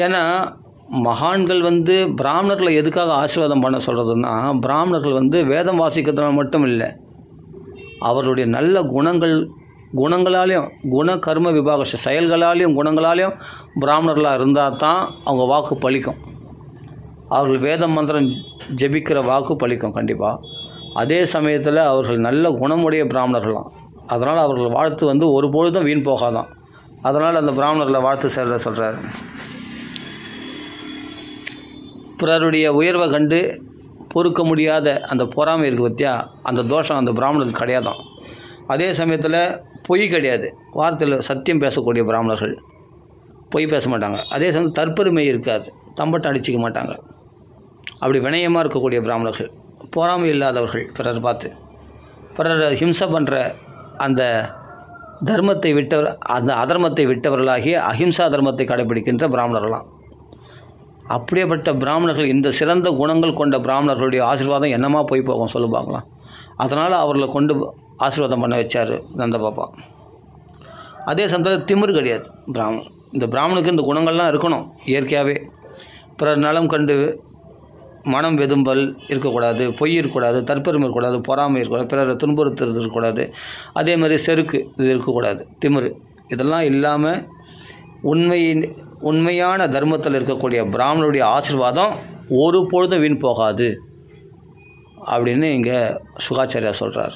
ஏன்னா மகான்கள் பிராமணர்களை எதுக்காக ஆசீர்வாதம் பண்ண சொல்கிறதுன்னா, பிராமணர்கள் வேதம் வாசிக்கிறதுனால மட்டும் இல்லை, அவர்களுடைய நல்ல குணங்களாலேயும் கர்ம விபாக செயல்களாலேயும் குணங்களாலேயும் பிராமணர்களாக இருந்தால் தான் அவங்க வாக்கு பலிக்கும். அவர்கள் வேதம் மந்திரம் ஜெபிக்கிற வாக்கு பலிக்கும் கண்டிப்பாக. அதே சமயத்தில் அவர்கள் நல்ல குணமுடைய பிராமணர்களாம். அதனால் அவர்கள் வாழ்த்து ஒரு பொழுதும் வீண் போகாதான். அதனால் அந்த பிராமணர்களை வாழ்த்து சொல்கிறார். பிறருடைய உயர்வை கண்டு பொறுக்க முடியாத அந்த பொறாமை இருக்குது பற்றியா, அந்த தோஷம் அந்த பிராமணர்களுக்கு கிடையாதான். அதே சமயத்தில் பொய் கிடையாது, வார்த்தையில் சத்தியம் பேசக்கூடிய பிராமணர்கள், பொய் பேச மாட்டாங்க. அதே சமயம் தற்பெருமை இருக்காது, தம்பட்டம் அடிச்சிக்க மாட்டாங்க. அப்படி வினயமாக இருக்கக்கூடிய பிராமணர்கள், பொறாமை இல்லாதவர்கள், பிறர் பார்த்து பிறர் ஹிம்சை பண்ணுற அந்த தர்மத்தை அந்த அதர்மத்தை விட்டவர்களாகிய அஹிம்சா தர்மத்தை கடைபிடிக்கின்ற பிராமணர்களாம். அப்படியேப்பட்ட பிராமணர்கள், இந்த சிறந்த குணங்கள் கொண்ட பிராமணர்களுடைய ஆசீர்வாதம் என்னமா போய் போகும் சொல்லு பார்க்கலாம். அதனால் அவர்களை கொண்டு ஆசீர்வாதம் பண்ண வச்சார் நந்த பாப்பா. அதே சமயத்தில் திமிரு கிடையாது இந்த பிராமணுக்கு இந்த குணங்கள்லாம் இருக்கணும் இயற்கையாகவே. பிறர் நலம் கண்டு மனம் வெதும்பல் இருக்கக்கூடாது, பொய் இருக்கக்கூடாது, தற்பெருமை இருக்கக்கூடாது, பொறாமை இருக்கக்கூடாது, பிறரை துன்புறுத்துறது இருக்கக்கூடாது, அதே மாதிரி செருக்கு இது இருக்கக்கூடாது, திமிரு இதெல்லாம் இல்லாமல் உண்மையான தர்மத்தில் இருக்கக்கூடிய பிராமணருடைய ஆசீர்வாதம் ஒரு பொழுதும் வீண் போகாது அப்படின்னு இங்கே சுகாச்சாரியா சொல்கிறார்.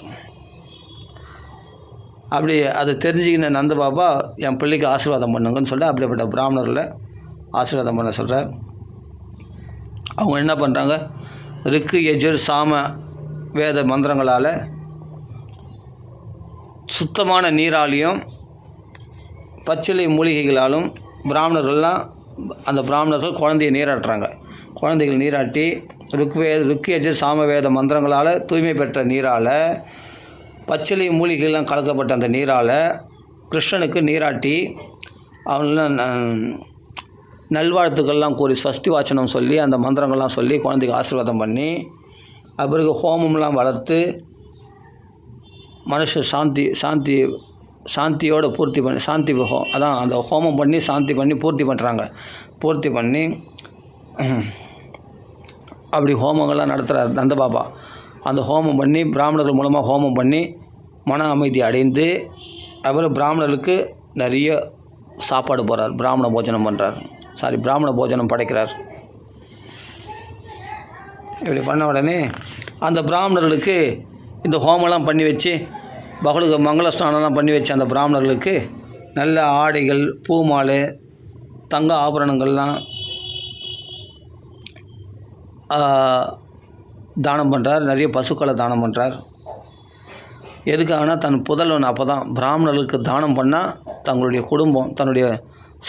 அப்படி அதை தெரிஞ்சுக்கின நந்த பாபா என் பிள்ளைக்கு ஆசீர்வாதம் பண்ணுங்கன்னு சொல்லிட்டு அப்படிப்பட்ட பிராமணரில் ஆசீர்வாதம் பண்ண சொல்கிறார். அவங்க என்ன பண்ணுறாங்க, ரிக்கு, யஜுர், சாம வேத மந்திரங்களால் சுத்தமான நீராலையும் பச்சிலை மூலிகைகளாலும் அந்த பிராமணர்கள் குழந்தையை நீராட்டுறாங்க. குழந்தைகள் நீராட்டி ருக்கு, யஜுர், சாமவேத மந்திரங்களால் தூய்மை பெற்ற நீரால், பச்சிலை மூலிகைகள்லாம் கலக்கப்பட்ட அந்த நீரால் கிருஷ்ணனுக்கு நீராட்டி அவங்களெலாம் நல்வாழ்த்துக்கள்லாம் கூறி ஸ்வஸ்தி வாச்சனம் சொல்லி அந்த மந்திரங்கள்லாம் சொல்லி குழந்தைக்கு ஆசீர்வாதம் பண்ணி, பிறகு ஹோமம்லாம் வளர்த்து மனுஷ சாந்தியோடு பூர்த்தி பண்ணி அதான் அந்த ஹோமம் பண்ணி சாந்தி பண்ணி பூர்த்தி பண்ணுறாங்க. பூர்த்தி பண்ணி அப்படி ஹோமங்கள்லாம் நடத்துகிறார் நந்தபாபா. அந்த ஹோமம் பண்ணி பிராமணர்கள் மூலமாக ஹோமம் பண்ணி மன அமைதி அடைந்து அப்புறம் பிராமணர்களுக்கு நிறைய சாப்பாடு போகிறார், பிராமண போஜனம் படைக்கிறார். இப்படி பண்ண உடனே அந்த பிராமணர்களுக்கு இந்த ஹோமெல்லாம் பண்ணி வச்சு பகலுக்கு மங்கள ஸ்நானம்லாம் பண்ணி வச்சு அந்த பிராமணர்களுக்கு நல்ல ஆடைகள், பூமாலை, தங்க ஆபரணங்கள்லாம் தானம் பண்ணுறார், நிறைய பசுக்களை தானம் பண்ணுறார். எதுக்காகனா தன் புதல்வன் அப்போ தான் பிராமணர்களுக்கு தானம் பண்ணால் தங்களுடைய குடும்பம் தன்னுடைய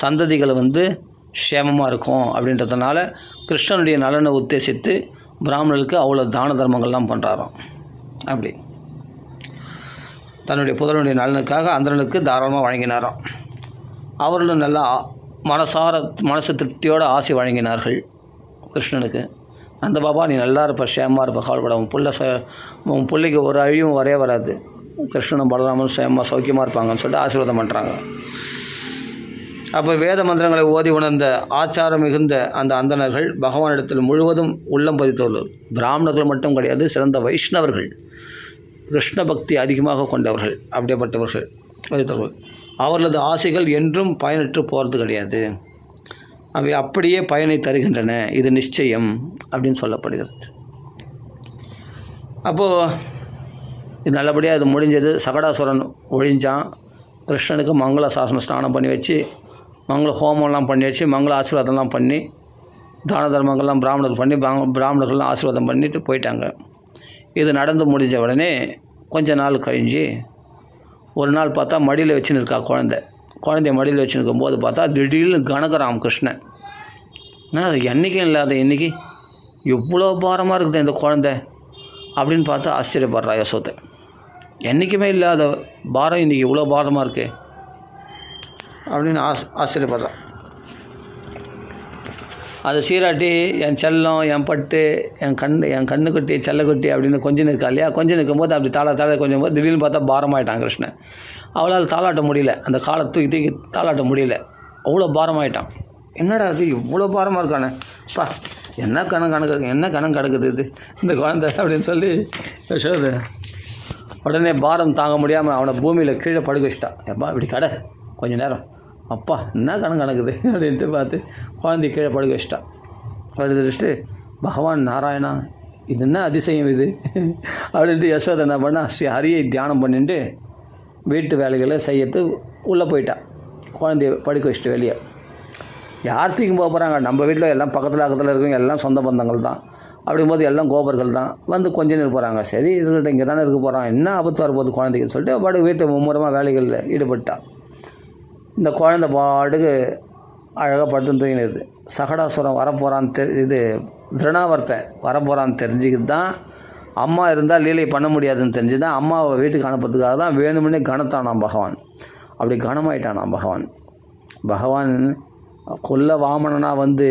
சந்ததிகளை க்ஷேமமாக இருக்கும் அப்படின்றதுனால கிருஷ்ணனுடைய நலனை உத்தேசித்து பிராமணர்களுக்கு அவ்வளோ தான தர்மங்கள்லாம் பண்ணுறாராம். அப்படி தன்னுடைய புதல்வனுடைய நலனுக்காக அந்தணனுக்கு தாராளமாக வழங்கினாராம். அவர்களும் நல்லா மனசு திருப்தியோடு ஆசை வழங்கினார்கள் கிருஷ்ணனுக்கு. அந்த பாபா நீ நல்லா இருப்ப, க்ஷேமமாக இருப்ப, கவலைப்பட, உன் பிள்ளைக்கு ஒரு அழிவும் வரவே வராது, கிருஷ்ணனும் பலராமனும் க்ஷேமமாக சௌக்கியமாக இருப்பாங்கன்னு சொல்லிட்டு ஆசீர்வாதம் பண்ணுறாங்க. அப்போ வேத மந்திரங்களை ஓதி உணர்ந்த ஆச்சாரம் மிகுந்த அந்த அந்தணர்கள் பகவானிடத்தில் முழுவதும் உள்ளம் பதித்தவர்கள். பிராமணர்கள் மட்டும் கிடையாது, சிறந்த வைஷ்ணவர்கள், கிருஷ்ண பக்தி அதிகமாக கொண்டவர்கள், அப்படியேப்பட்டவர்கள் பதித்தவர்கள். அவர்களது ஆசைகள் என்றும் பயனற்று போகிறது கிடையாது, அவை அப்படியே பயனை தருகின்றன, இது நிச்சயம் அப்படின்னு சொல்லப்படுகிறது. அப்போது இது நல்லபடியாக இது முடிஞ்சது. சகடாசுரன் ஒழிஞ்சான். கிருஷ்ணனுக்கு மங்கள சாசன ஸ்நானம் பண்ணி வச்சு, மங்கள ஹோமம்லாம் பண்ணி வச்சு, மங்கள ஆசீர்வாதம்லாம் பண்ணி, தான தர்மங்கள்லாம் பிராமணர்கள் பண்ணி, பிராமணர்கள்லாம் ஆசீர்வாதம் பண்ணிட்டு போயிட்டாங்க. இது நடந்து முடிஞ்ச உடனே கொஞ்ச நாள் கழிஞ்சு ஒரு நாள் பார்த்தா மடியில் வச்சுன்னு இருக்கா குழந்தைய மடியில் வச்சுன்னு இருக்கும்போது பார்த்தா திடீர்னு கணக்கராம் கிருஷ்ணன். ஆனால் அது என்றைக்கும் இல்லாத இன்றைக்கி எவ்வளோ பாரமாக இருக்குது இந்த குழந்தை அப்படின்னு பார்த்து ஆச்சரியப்படுறா யசோதை. என்றைக்குமே இல்லாத பாரம் இன்றைக்கி இவ்வளோ பாரமாக இருக்கே அப்படின்னு ஆச்சரியப்படுறான். அதை சீராட்டி என் செல்லம், என் பட்டு, என் கண்ணுக்குட்டி, செல்லக்குட்டி அப்படின்னு கொஞ்சம் இருக்கா இல்லையா, கொஞ்சம் நிற்கும்போது அப்படி தாள கொஞ்சம் போது திடீர்னு பார்த்தா பாரமாயிட்டான் கிருஷ்ணன். அவளால் தாளாட்ட முடியல, அந்த காலை தூக்கி தாளாட்ட முடியல, அவ்வளோ பாரமாயிட்டான். என்னடா அது இவ்வளோ பாரமாக இருக்கானே, என்ன கணக்கு கிடக்குது இது இந்த குழந்தை அப்படின்னு சொல்லி யசோதை உடனே பாரம் தாங்க முடியாமல் அவனை பூமியில் கீழே படுக்க வச்சிட்டான். எப்பா இப்படி கடை கொஞ்சம் நேரம், அப்பா என்ன கணக்குது அப்படின்ட்டு பார்த்து குழந்தை கீழே படுக்க வச்சிட்டான். படுத்து வச்சுட்டு பகவான் நாராயணா இது என்ன அதிசயம் இது அப்படின்ட்டு யசோதை என்ன பண்ணா, ஸ்ரீ ஹரியை தியானம் பண்ணிட்டு வீட்டு வேலைகளை செய்யறது உள்ளே போயிட்டான். குழந்தைய படுக்க வச்சுட்டு வெளியே யார் தூக்கி போகிறாங்க, நம்ம வீட்டில் எல்லாம் பக்கத்தில் இருக்கவங்க எல்லாம் சொந்த பந்தங்கள் தான். அப்படிங்கும்போது எல்லாம் கோபர்கள் தான் கொஞ்ச நேரம் போகிறாங்க. சரி இருக்கட்டும், இங்கே தானே இருக்க போகிறான், என்ன ஆபத்து வரப்போகுது குழந்தைக்கு சொல்லிட்டு பாட்டுக்கு வீட்டு மும்முரமாக வேலைகளில் ஈடுபட்டான். இந்த குழந்தை பாட்டுக்கு அழகாக படுத்துன்னு தூங்கினது. சகடாசுரம் வரப்போகிறான்னு இது திருநாவர்த்தன் வரப்போகிறான்னு தெரிஞ்சுக்கிட்டு தான், அம்மா இருந்தால் லீலை பண்ண முடியாதுன்னு தெரிஞ்சு தான் அம்மாவை வீட்டுக்கு அனுப்புறதுக்காக தான் வேணுமுன்னே கனத்தானாம் பகவான். அப்படி கனமாயிட்டானாம் பகவான் கொல்ல வாமனனாக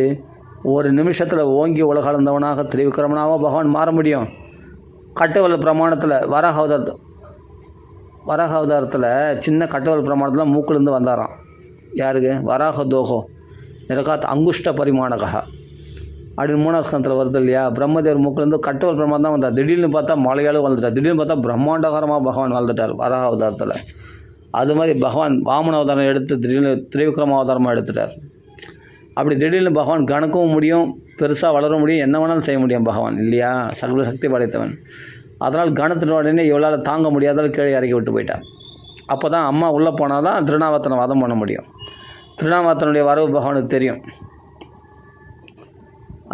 ஒரு நிமிஷத்தில் ஓங்கி உலகளந்தவனாக திரிவிக்ரமனாக பகவான் மாற முடியும். கட்டுவல் பிரமாணத்தில் வராக அவதாரத்தில் சின்ன கட்டுவல் பிரமாணத்தில் மூக்கிலேருந்து வந்தாராம். யாருக்கு? வராக தோகோ நிரகாத் அங்குஷ்ட பரிமாணகா அப்படின்னு 3ஆம் ஸ்கந்தத்தில் வருது இல்லையா. பிரம்மதேவர் மூக்கிலேருந்து கட்டுவல் பிரமாணம் தான் வந்தார். திடீர்னு பார்த்தா மலையாளம் வளர்ந்துட்டார். திடீர்னு பார்த்தா பிரம்மாண்டகரமாக பகவான் வளர்ந்துட்டார் வராக அவதாரத்தில். அது மாதிரி பகவான் வாமன அவதாரம் எடுத்து திடீர்னு திரிவிக்ரம அவதாரமாக எடுத்துட்டார். அப்படி திடீர்னு பகவான் கணக்கவும் முடியும், பெருசாக வளர முடியும், என்ன வேணாலும் செய்ய முடியும் பகவான் இல்லையா, சகல சக்தி படைத்தவன். அதனால் கணத்தின உடனே இவளால் தாங்க முடியாதால் கீழே இறக்கி விட்டு போயிட்டான். அப்போ தான் அம்மா உள்ளே போனால் தான் திருநாவர்த்தனை வதம் பண்ண முடியும். திருநாவர்த்தனுடைய வரவு பகவானுக்கு தெரியும்.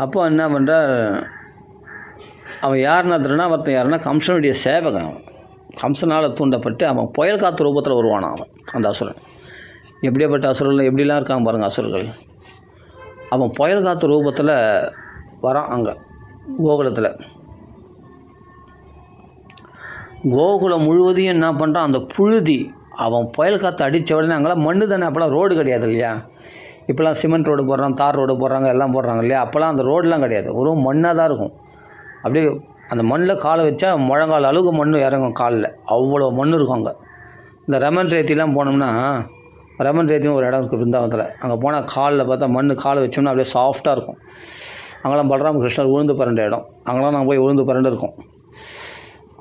அப்போ என்ன பண்ணுறார், அவன் யாருன்னா திருநாவர்த்தன் யாருன்னா கம்சனுடைய சேவகன். கம்சனால் தூண்டப்பட்டு அவன் புயல் காற்று ரூபத்தில் வருவானான் அவன். அந்த அசுரன் எப்படியாப்பட்ட அசுரர்கள் எப்படிலாம் இருக்காங்க பாருங்கள் அசுரர்கள். அவன் புயல் காற்று ரூபத்தில் வரான். அங்கே கோகுலம் முழுவதையும் என்ன பண்ணுறான், அந்த புழுதி அவன் புயல் காற்று அடித்த உடனே அங்கெல்லாம் மண்ணு தானே. அப்போலாம் ரோடு கிடையாது இல்லையா. இப்போலாம் சிமெண்ட் ரோடு போடுறாங்க, தார் ரோடு போடுறாங்க, எல்லாம் போடுறாங்க இல்லையா. அப்போலாம் அந்த ரோடெலாம் கிடையாது, ஒரு மண்ணாக தான் இருக்கும். அப்படியே அந்த மண்ணில் காலை வச்சா முழங்கால் அளவுக்கு மண் இறங்கும் காலில், அவ்வளோ மண் இருக்கும் அங்கே. இந்த ரமன் ரேத்திலாம் போனோம்னா, ரமன் ரேத்தின்னு ஒரு இடம் இருக்குது பிருந்தாவனத்தில். அங்கே போனால் காலில் பார்த்தா மண் காலை வச்சோம்னா அப்படியே சாஃப்டாக இருக்கும். அங்கெல்லாம் பலராம கிருஷ்ணர் உழுந்து பரண்ட இடம். அங்கெல்லாம் நாங்கள் போய் உழுந்து பரண்டு இருக்கும்.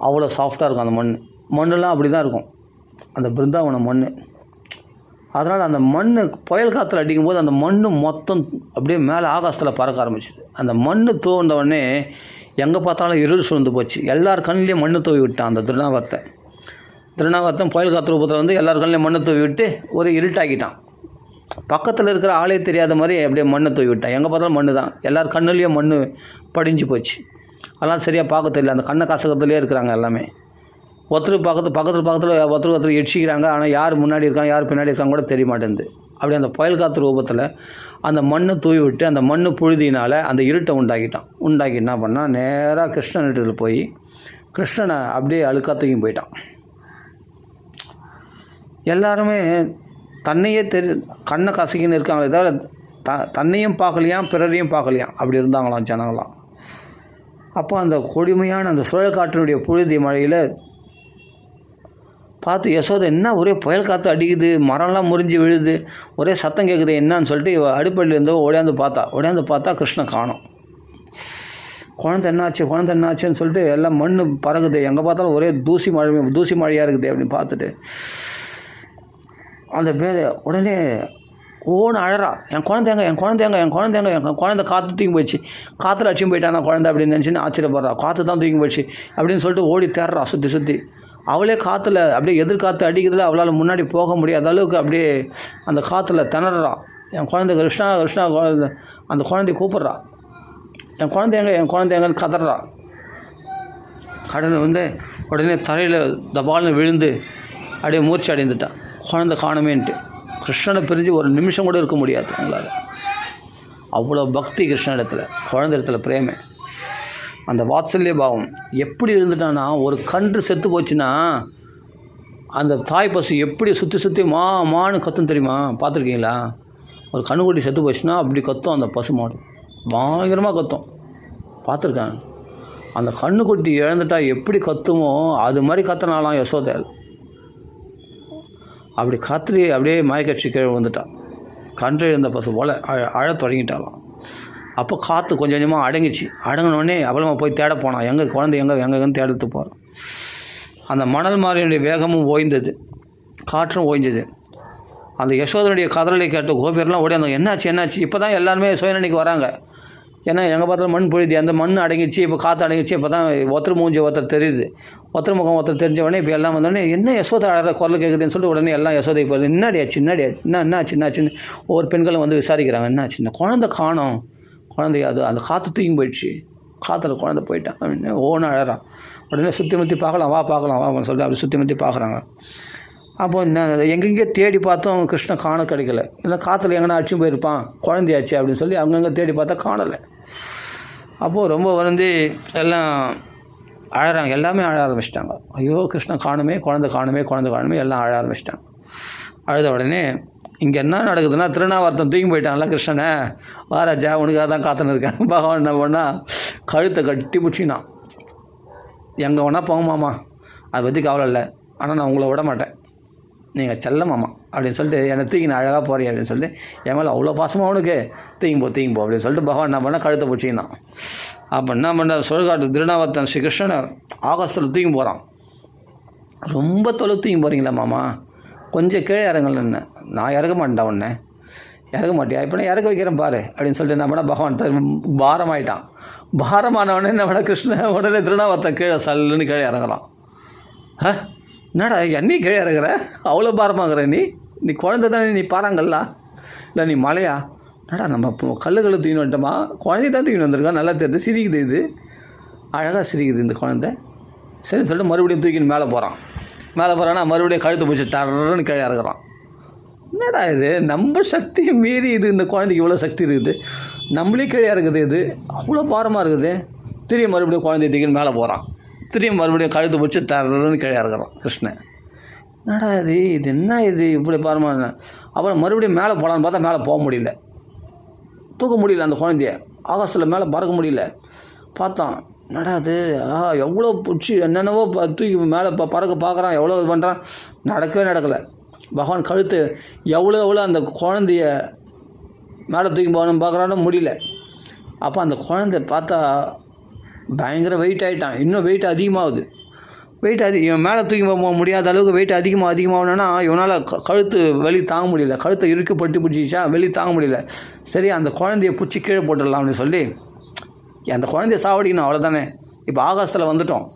அவ்வளோ சாஃப்டாக இருக்கும் அந்த மண்ணெல்லாம் அப்படி தான் இருக்கும் அந்த பிருந்தாவன மண். அதனால் அந்த மண் புயல் காற்றுல அடிக்கும்போது அந்த மண் மொத்தம் அப்படியே மேலே ஆகாசத்தில் பறக்க ஆரம்பிச்சிது. அந்த மண் தோண்ட உடனே எங்கே பார்த்தாலும் இருள் சூழ்ந்து போச்சு. எல்லார் கண்ணிலையும் மண் தூவி விட்டான் அந்த திருநாவர்த்தன் புயல் காற்று ரூபத்தில் எல்லார் கண்ணிலையும் மண் தூவி விட்டு ஒரு இருட்டாக்கிட்டான். பக்கத்தில் இருக்கிற ஆளே தெரியாத மாதிரி அப்படியே மண்ணை தூவி விட்டான். எங்கே பார்த்தாலும் மண்ணு தான், எல்லார் கண்ணுலேயும் மண் படிஞ்சு போச்சு. அதெல்லாம் சரியாக பார்க்க தெரியல, அந்த கண்ணை கசக்கத்துலேயே இருக்கிறாங்க எல்லாமே. ஒருத்தர் பக்கத்தில் ஒருத்தர் எட்சிக்கிறாங்க. ஆனால் யார் முன்னாடி இருக்காங்க யார் பின்னாடி இருக்காங்க கூட தெரிய மாட்டேங்குது. அப்படி அந்த புயல் காற்று ரூபத்தில் அந்த மண்ணை தூவி விட்டு அந்த மண் புழுதினால் அந்த இருட்டை உண்டாக்கி என்ன பண்ணால் நேராக கிருஷ்ணன்கிட்ட போய் கிருஷ்ணனை அப்படியே அழுக்கா தூக்கி போயிட்டான். எல்லாருமே தன்னையே கண்ணை கசக்கின்னு இருக்காங்களே தவிர தன்னையும் பார்க்கலையாம் பிறரையும் பார்க்கலையாம், அப்படி இருந்தாங்களாம் ஜனங்களாம். அப்போ அந்த கொடுமையான அந்த சுழல் காற்றினுடைய புழுதி மழையில் பார்த்து யசோதை என்ன ஒரே புயல் காற்று அடிக்குது, மரம்லாம் முறிஞ்சு விழுது, ஒரே சத்தம் கேட்குது என்னன்னு சொல்லிட்டு அடுப்படியில் இருந்தோ ஓடியாந்து பார்த்தா கிருஷ்ணன் காணோம். குழந்தை என்னாச்சுன்னு சொல்லிட்டு எல்லாம் மண் பறகுது, எங்கே பார்த்தாலும் ஒரே தூசி மழையாக இருக்குது அப்படின்னு பார்த்துட்டு அந்த பேர் உடனே ஓன்னு அழறா, என் குழந்தை காற்று தூக்கி போயிடுச்சு, காற்றுல அடிச்சும் போயிட்டானா குழந்தை அப்படின்னு நினச்சின்னு ஆச்சரியப்படுறா. காற்று தான் தூக்கி போயிடுச்சு அப்படின்னு சொல்லிட்டு ஓடி தேடுறா சுற்றி. அவளே காற்றுல அப்படியே எதிர்காற்று அடிக்கிறதுல அவளால் முன்னாடி போக முடியாத அளவுக்கு அப்படியே அந்த காற்றுல திணறா. என் குழந்தை கிருஷ்ணா குழந்தை, அந்த குழந்தைய கூப்பிட்றா, என் குழந்தைங்கன்னு கதறா. கடனை உடனே தரையில் தபால்னு விழுந்து அப்படியே மூர்ச்சி அடைந்துட்டான். குழந்தை காணுமேன்ட்டு கிருஷ்ணனை பிரிஞ்சு ஒரு நிமிஷம் கூட இருக்க முடியாது அவங்களால. அவ்வளோ பக்தி கிருஷ்ணனிடத்தில், குழந்தை இடத்துல பிரேமை, அந்த வாத்சல்ய பாவம் எப்படி இருந்துட்டான்னா, ஒரு கன்று செத்து போச்சுன்னா அந்த தாய் பசு எப்படி சுற்றி மான்னு கத்தும் தெரியுமா? பார்த்துருக்கீங்களா? ஒரு கண்ணுக்குட்டி செத்து போச்சுன்னா அப்படி கத்தும் அந்த பசு மாடு, பயங்கரமாக கத்தும், பார்த்துருக்கேன். அந்த கண்ணுக்குட்டி இழந்துட்டா எப்படி கத்துமோ அது மாதிரி கத்துனாலாம் யசோதை. அப்படி காற்று அப்படியே மயக்கட்சி கீழே வந்துட்டான். கன்று இருந்த பசு போல் அழத் தொடங்கிட்டாலாம். அப்போ காற்று கொஞ்சம் கொஞ்சமாக அடங்கினோடனே அப்புறமா போய் தேட போனான். குழந்தை எங்கன்னு தேடுத்து போகிறான். அந்த மணல் மாறினுடைய வேகமும் ஓய்ந்தது, காற்றும் ஓய்ந்தது. அந்த யசோதனுடைய கதறலை கேட்ட கோபியர்லாம் ஓடி அந்த என்னாச்சு இப்போ தான் எல்லாருமே சுயநினைக்கு வராங்க. ஏன்னா எங்கே பார்த்தாலும் மண் பொழுது, அந்த மண் அடங்கிச்சு, இப்போ காற்று அடங்கிச்சு. இப்போ தான் ஒருத்தர் மூஞ்சி ஒருத்தர் தெரியுது, ஒருத்தர் முகம் ஒருத்தர் தெரிஞ்ச உடனே இப்போ எல்லாம் வந்தோடனே என்ன யசோதை அழகிற குரல் கேட்குதுன்னு சொல்லிட்டு உடனே எல்லாம் யசோதைக்கு போகுது. என்னாச்சு என்னாச்சுன்னு ஒவ்வொரு பெண்களும் வந்து விசாரிக்கிறாங்க. என்னாச்சுன்னு குழந்தை காணோம், குழந்தைய அது அந்த காற்று தூக்கி போயிடுச்சு, காற்றுல குழந்தை போயிட்டான் அப்படின்னு ஓன்னு அழறான். உடனே சுற்றி பார்க்கலாம் வா சொல்லிட்டு அப்படி சுற்றி பார்க்குறாங்க. அப்போ எங்கெங்கே தேடி பார்த்தோம் கிருஷ்ணன் கிடைக்கல. இல்லை காற்றுல எங்கன்னா அடிச்சும் போயிருப்பான், குழந்தையாச்சு அப்படின்னு சொல்லி அங்கங்கே தேடி பார்த்தா காணலை. அப்போது ரொம்ப எல்லாம் அழறாங்க, எல்லாமே அழ ஆரம்பிச்சிட்டாங்க. ஐயோ கிருஷ்ணன் குழந்தை காணுமே எல்லாம் அழ ஆரம்பிச்சிட்டாங்க. அழுத உடனே இங்கே என்ன நடக்குதுன்னா, திருநாவர்த்தம் தூக்கி போயிட்டான்ல கிருஷ்ணனை, வாராஜா உனக்காக தான் காத்துன்னு இருக்கேன். பகவான் என்ன பண்ணால் கழுத்தை கட்டி பிடிச்சினான். எங்கே வேணால் போங்கம்மாமா, அதை பற்றி கவலை இல்லை, ஆனால் நான் உங்களை விட மாட்டேன், நீங்கள் செல்லமாம்மா அப்படின்னு சொல்லிட்டு என்னை தூக்கின அழகாக போகிறீ அப்படின்னு சொல்லிட்டு என் மேலே அவ்வளோ பாசமாக அவனுக்கு தூங்கி போ அப்படின்னு சொல்லிட்டு பகவான் என்ன பண்ணால் கழுத்தை பிடிச்சிக்கினான். அப்போ என்ன பண்ண சுழற்காட்டு திருநாவர்த்தன் ஸ்ரீ கிருஷ்ணனை ஆகாசத்தில் தூக்கி போகிறான். ரொம்ப தூக்கி போகிறீங்களா மாமா, கொஞ்சம் கீழே இறங்கலன்னு. நான் இறக்க மாட்டேன்டா உன்னை, இறக்க மாட்டியா, இப்போ நான் இறக்க வைக்கிறேன் பாரு அப்படின்னு சொல்லிட்டு என்ன பண்ணால் பகவான் பாரமாயிட்டான். பாரமானவனே என்ன பண்ண கிருஷ்ணன் உடனே திருநாவர்த்தன் கீழே சல்லுன்னு கீழே இறங்குறான். என்னடா என்னையும் கீழே இறங்குற, அவ்வளோ பாரமாகற நீ குழந்தை தானே, நீ பாறாங்கல்லா இல்லை நீ மலையா, என்னடா நம்ம கல்லு தூக்கின்னு வந்துட்டோமா, குழந்தைய தான் தூக்கின்னு வந்திருக்கோம், நல்லா தெரியுது, சிரிக்குது, இது அழகாக சிரிக்குது இந்த குழந்தை. சரின்னு சொல்லிட்டு மறுபடியும் தூக்கின்னு மேலே போகிறான்னா மறுபடியும் கழுத்து பிடிச்சி டர்ன்னு கீழே இறங்குறான். என்னடா இது நம்ம சக்தி மீறி இது, இந்த குழந்தைக்கு இவ்வளோ சக்தி இருக்குது, நம்மளே கீழே இறங்குது, இது அவ்வளோ பாரமாக இருக்குது. திரும்பி மறுபடியும் குழந்தைய தூக்கின்னு மேலே போகிறான். திரும்பி மறுபடியும் கழுத்து பிடிச்சி தரன்னு கீழே இறங்குறான் கிருஷ்ணன். என்னடா இது என்ன இது இப்படி பாரமாக. அப்புறம் மறுபடியும் மேலே போகலான்னு பார்த்தா மேலே போக முடியல, தூக்க முடியல, அந்த குழந்தைய ஆகாசத்தில் மேலே பறக்க முடியல. பார்த்தான், என்னடா அது எவ்வளோ பிடிச்சி என்னென்னவோ தூக்கி மேலே பறக்க பார்க்குறான், எவ்வளோ இது பண்ணுறான், நடக்கலை. பகவான் கழுத்து எவ்வளோ அந்த குழந்தைய மேலே தூக்கி போகணும்னு பார்க்குறான்னு முடியல. அப்போ அந்த குழந்தை பார்த்தா பயங்கர வெயிட் ஆகிட்டான், இன்னும் வெயிட் அதிகமாகுது. இவன் மேலே தூக்கி போக முடியாத அளவுக்கு வெயிட் அதிகமாகணுன்னா இவனால் கழுத்து வெளியே தாங்க முடியல, கழுத்தை இறுக்கப்பட்டு பிடிச்சிச்சா வெளியே தாங்க முடியல. சரி அந்த குழந்தைய பிடிச்சி கீழே போட்டுடலாம் அப்படின்னு சொல்லி அந்த குழந்தைய சாவடிக்கணும், அவ்வளோதானே. இப்போ ஆகாசத்தில் வந்துட்டோம்,